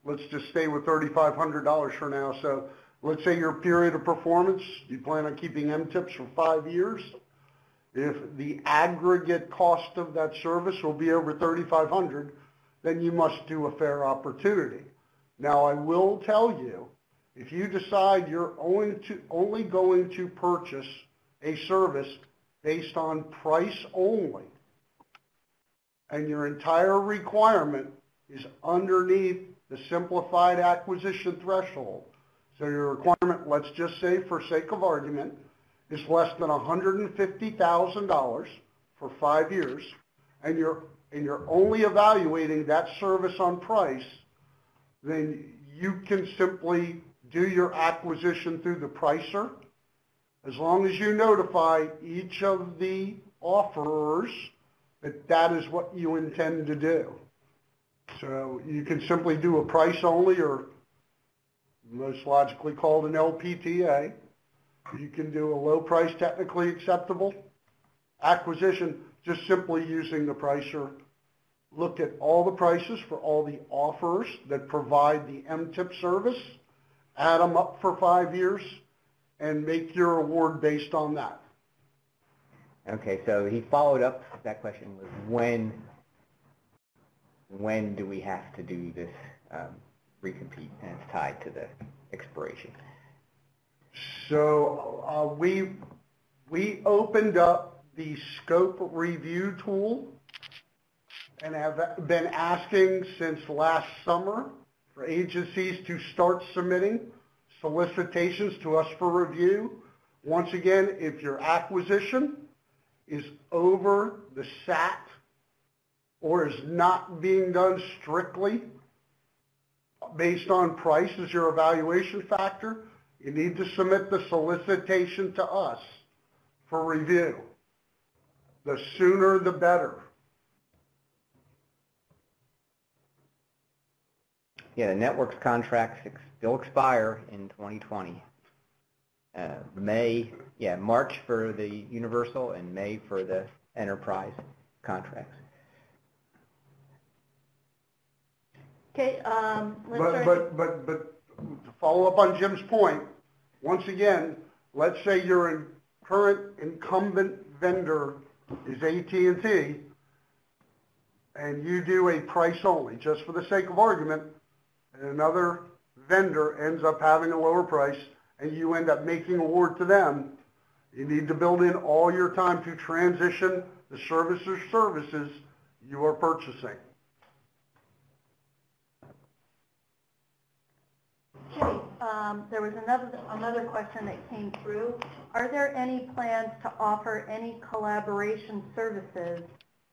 let's just stay with $3,500 for now. So let's say your period of performance, you plan on keeping MTIPs for 5 years. If the aggregate cost of that service will be over $3,500, then you must do a fair opportunity. Now, I will tell you, if you decide you're only going to purchase a service based on price only, and your entire requirement is underneath the simplified acquisition threshold, so your requirement, let's just say for sake of argument, is less than $150,000 for 5 years, and you're only evaluating that service on price, then you can simply do your acquisition through the pricer, as long as you notify each of the offerers that that is what you intend to do. So you can simply do a price only, or most logically called an LPTA. You can do a low price technically acceptable acquisition, just simply using the pricer. Look at all the prices for all the offers that provide the MTIP service, add them up for 5 years, and make your award based on that. Okay, so he followed up that question with when do we have to do this recompete, and it's tied to the expiration. So we opened up the scope review tool and have been asking since last summer for agencies to start submitting solicitations to us for review. Once again, if your acquisition is over the SAT or is not being done strictly based on price as your evaluation factor, you need to submit the solicitation to us for review. The sooner the better. Yeah, the networks contracts still expire in 2020. March for the universal and May for the enterprise contracts. Okay, but to follow up on Jim's point, once again, let's say your current incumbent vendor is AT&T, and you do a price only, just for the sake of argument, and another vendor ends up having a lower price, and you end up making award to them, you need to build in all your time to transition the services you are purchasing. Okay, there was another question that came through. Are there any plans to offer any collaboration services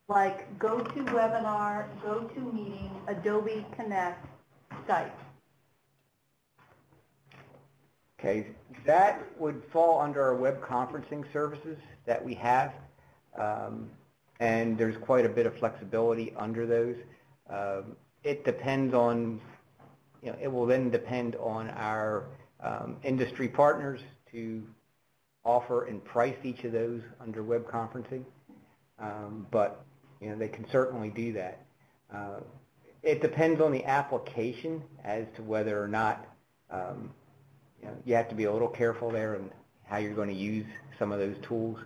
like GoToWebinar, GoToMeeting, Adobe Connect, Skype? Okay, that would fall under our web conferencing services that we have, and there's quite a bit of flexibility under those. It depends on, it will then depend on our industry partners to offer and price each of those under web conferencing, but they can certainly do that. It depends on the application as to whether or not you have to be a little careful there in how you're going to use some of those tools.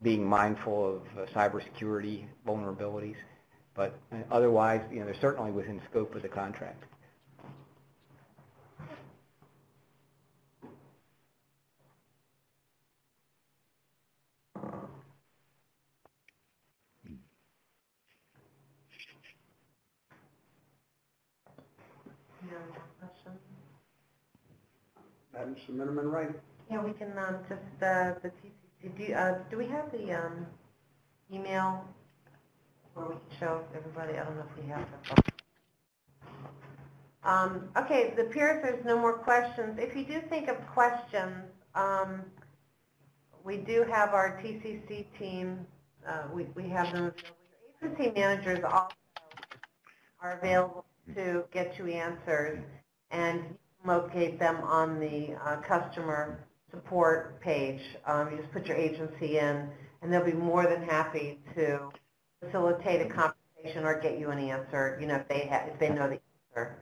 being mindful of cybersecurity vulnerabilities. But otherwise, they're certainly within scope of the contract. Madam, submit them in writing. Yeah, we can just the TCC. Do we have the email where we can show everybody? I don't know if we have that. Okay, it appears there's no more questions. If you do think of questions, we do have our TCC team. We have them. Your agency managers also are available to get you answers, and you can locate them on the customer support page. You just put your agency in, and they'll be more than happy to facilitate a conversation or get you an answer, if they know the answer.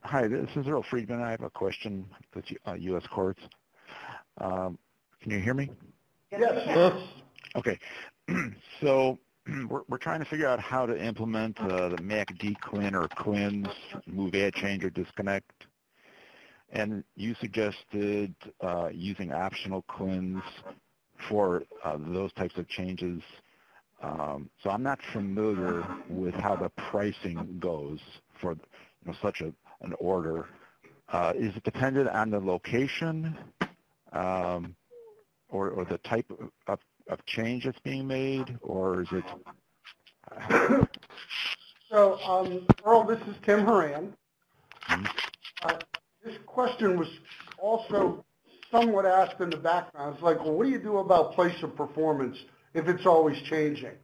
Hi, this is Earl Friedman. I have a question with U.S. courts. Can you hear me? Yes. Okay. So we're trying to figure out how to implement the MAC declin or CLINs, move, add, change, or disconnect. And you suggested using optional CLINs for those types of changes. So I'm not familiar with how the pricing goes for such an order. Is it dependent on the location or the type of change that's being made, or is it? So, Earl, this is Tim Herron. This question was also somewhat asked in the background. It's like, well, what do you do about place of performance if it's always changing?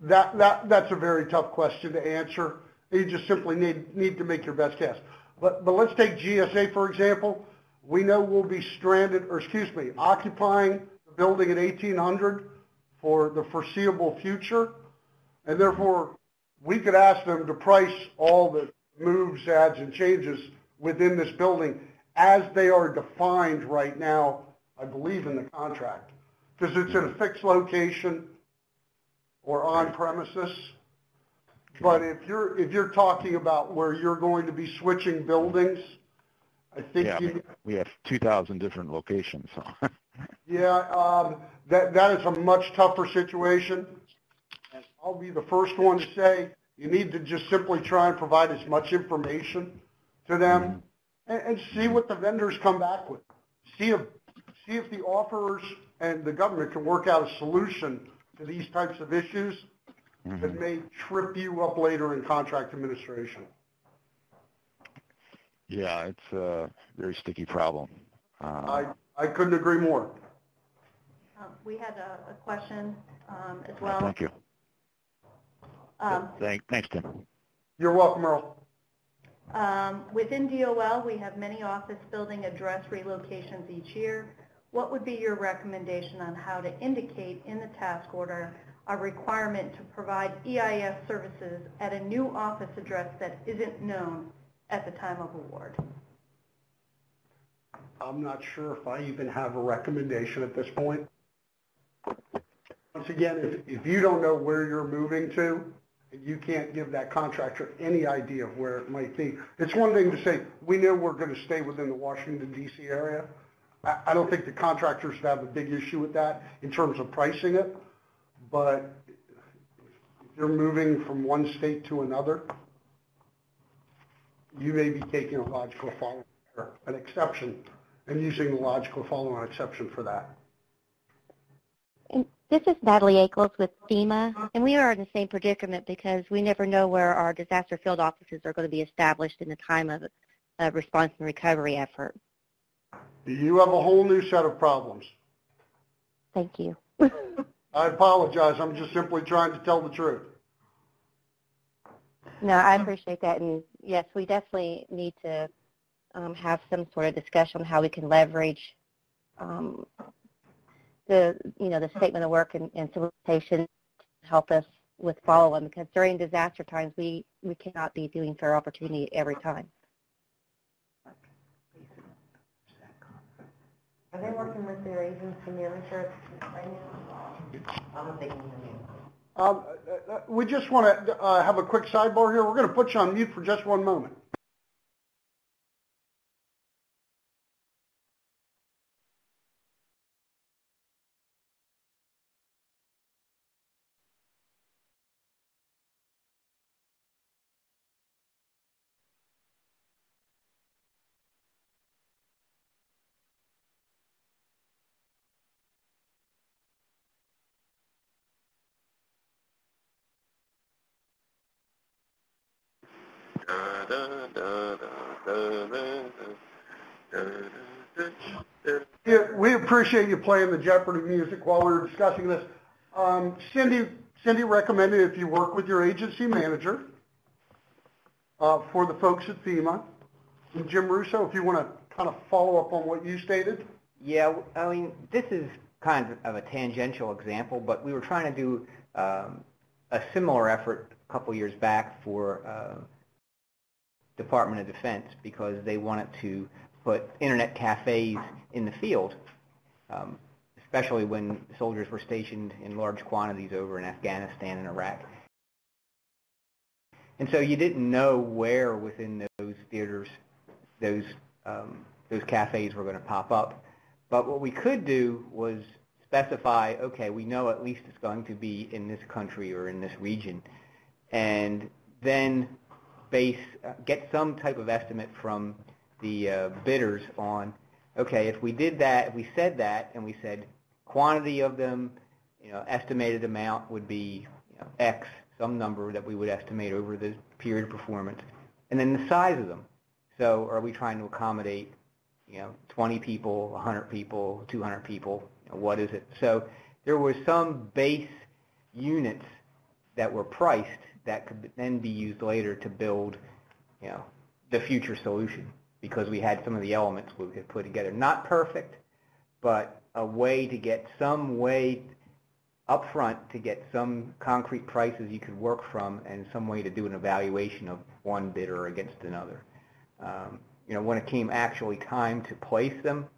That's a very tough question to answer. You just simply need to make your best guess. But let's take GSA, for example. We know we'll be occupying the building at 1800 for the foreseeable future, and therefore we could ask them to price all the moves, adds, and changes within this building as they are defined right now, I believe, in the contract, because it's in a fixed location or on premises. But if you're talking about where you're going to be switching buildings, I think we have 2,000 different locations. So. That is a much tougher situation. And I'll be the first one to say you need to just simply try and provide as much information to them and see what the vendors come back with. See if the offerers and the government can work out a solution to these types of issues that may trip you up later in contract administration. Yeah, it's a very sticky problem. I couldn't agree more. We had a question as well. Thank you. Thanks, Tim. You're welcome, Earl. Within DOL, we have many office building address relocations each year. What would be your recommendation on how to indicate in the task order a requirement to provide EIS services at a new office address that isn't known at the time of award? I'm not sure if I even have a recommendation at this point. Once again, if you don't know where you're moving to, you can't give that contractor any idea of where it might be. It's one thing to say, we know we're going to stay within the Washington, D.C. area. I don't think the contractors have a big issue with that in terms of pricing it. But if you're moving from one state to another, you may be taking a logical follow-on, an exception, and using the logical follow-on exception for that. And this is Natalie Akels with FEMA, and we are in the same predicament because we never know where our disaster field offices are going to be established in the time of a response and recovery effort. You have a whole new set of problems. Thank you. I apologize. I'm just simply trying to tell the truth. No, I appreciate that, and yes, we definitely need to have some sort of discussion on how we can leverage the statement of work and solicitation to help us with follow-on, because during disaster times we cannot be doing fair opportunity every time. Are they working with their agency manager right now? I don't think We just want to have a quick sidebar here. We're going to put you on mute for just one moment. Yeah, we appreciate you playing the Jeopardy music while we were discussing this. Cindy recommended if you work with your agency manager for the folks at FEMA. And Jim Russo, if you want to kind of follow up on what you stated. Yeah, I mean, this is kind of a tangential example, but we were trying to do a similar effort a couple years back for Department of Defense because they wanted to put internet cafes in the field, especially when soldiers were stationed in large quantities over in Afghanistan and Iraq. And so you didn't know where within those theaters those cafes were going to pop up. But what we could do was specify, okay, we know at least it's going to be in this country or in this region, and then get some type of estimate from the bidders on, okay, if we did that, if we said that, and we said quantity of them, estimated amount would be X, some number that we would estimate over the period of performance, and then the size of them. So are we trying to accommodate 20 people, 100 people, 200 people, what is it? So there were some base units that were priced that could then be used later to build, the future solution, because we had some of the elements we could put together. Not perfect, but a way to get some way up front to get some concrete prices you could work from and some way to do an evaluation of one bidder against another. When it came actually time to place them,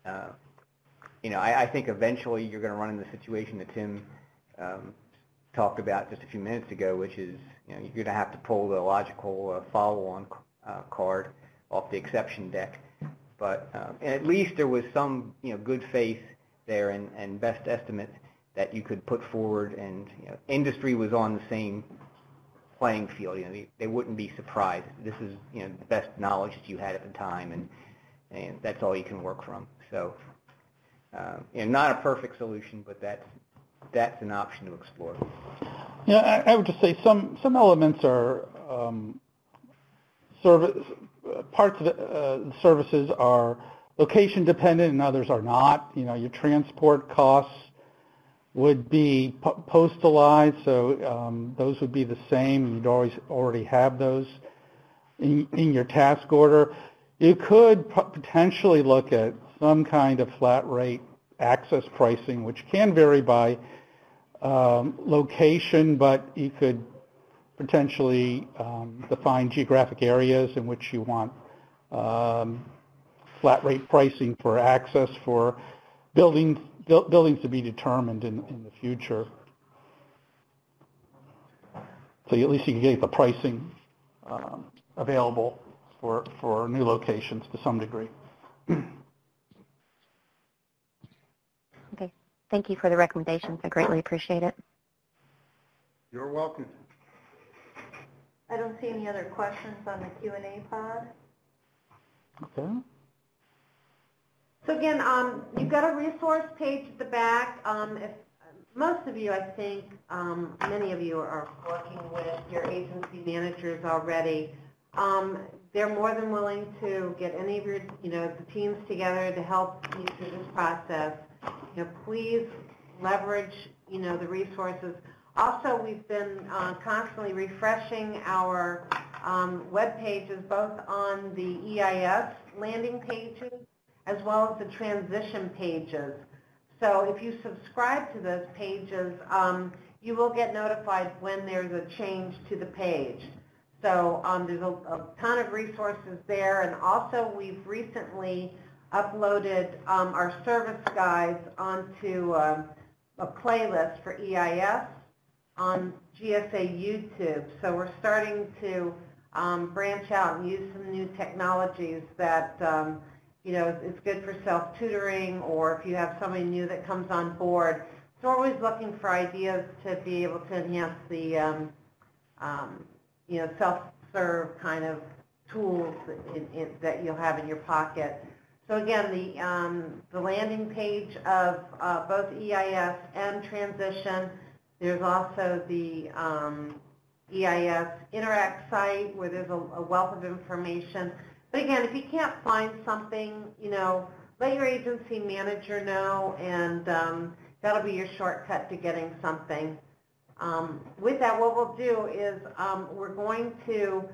I think eventually you're going to run into the situation that Tim talked about just a few minutes ago, which is you're going to have to pull the logical follow-on card off the exception deck. But at least there was some good faith there and best estimate that you could put forward, and industry was on the same playing field. They wouldn't be surprised. This is the best knowledge that you had at the time, and that's all you can work from. So not a perfect solution, but that's an option to explore. Yeah, I would just say some elements are parts of the services are location dependent and others are not. Your transport costs would be postalized, so those would be the same. You'd already have those in your task order. You could potentially look at some kind of flat rate access pricing, which can vary by location, but you could potentially define geographic areas in which you want flat rate pricing for access for buildings to be determined in the future. So at least you can get the pricing available for new locations to some degree. Okay. Thank you for the recommendations. I greatly appreciate it. You're welcome. I don't see any other questions on the Q&A pod. Okay. So again, you've got a resource page at the back. If most of you, I think, many of you are working with your agency managers already. They're more than willing to get any of your, the teams together to help you through this process. Please leverage, the resources. Also, we've been constantly refreshing our web pages, both on the EIS landing pages as well as the transition pages. So if you subscribe to those pages, you will get notified when there's a change to the page. So there's a ton of resources there, and also we've recently uploaded our service guides onto a playlist for EIS on GSA YouTube. So we're starting to branch out and use some new technologies that it's good for self-tutoring, or if you have somebody new that comes on board. So we're always looking for ideas to be able to enhance the self-serve kind of tools that you'll have in your pocket. So again, the landing page of both EIS and transition. There's also the EIS Interact site where there's a wealth of information. But again, if you can't find something, let your agency manager know, and that'll be your shortcut to getting something. With that, what we'll do is we're going to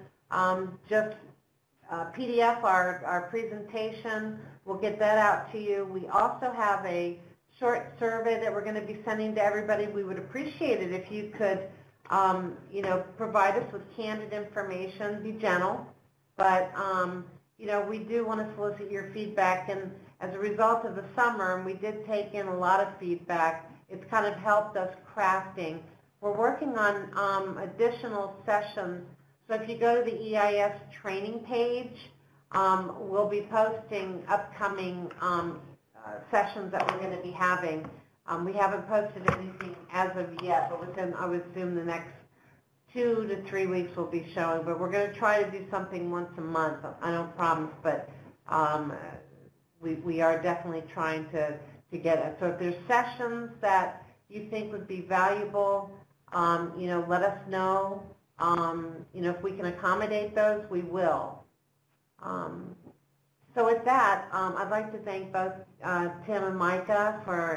just PDF our presentation. We'll get that out to you. We also have a short survey that we're going to be sending to everybody. We would appreciate it if you could, provide us with candid information. Be gentle, but we do want to solicit your feedback. And as a result of the summer, and we did take in a lot of feedback, it's kind of helped us crafting. We're working on additional sessions. So if you go to the EIS training page, we'll be posting upcoming sessions that we're going to be having. We haven't posted anything as of yet, but within, I would assume, the next 2 to 3 weeks we'll be showing. But we're going to try to do something once a month. I don't promise, but we are definitely trying to get it. So if there's sessions that you think would be valuable, let us know. If we can accommodate those, we will. So with that, I'd like to thank both Tim and Micah for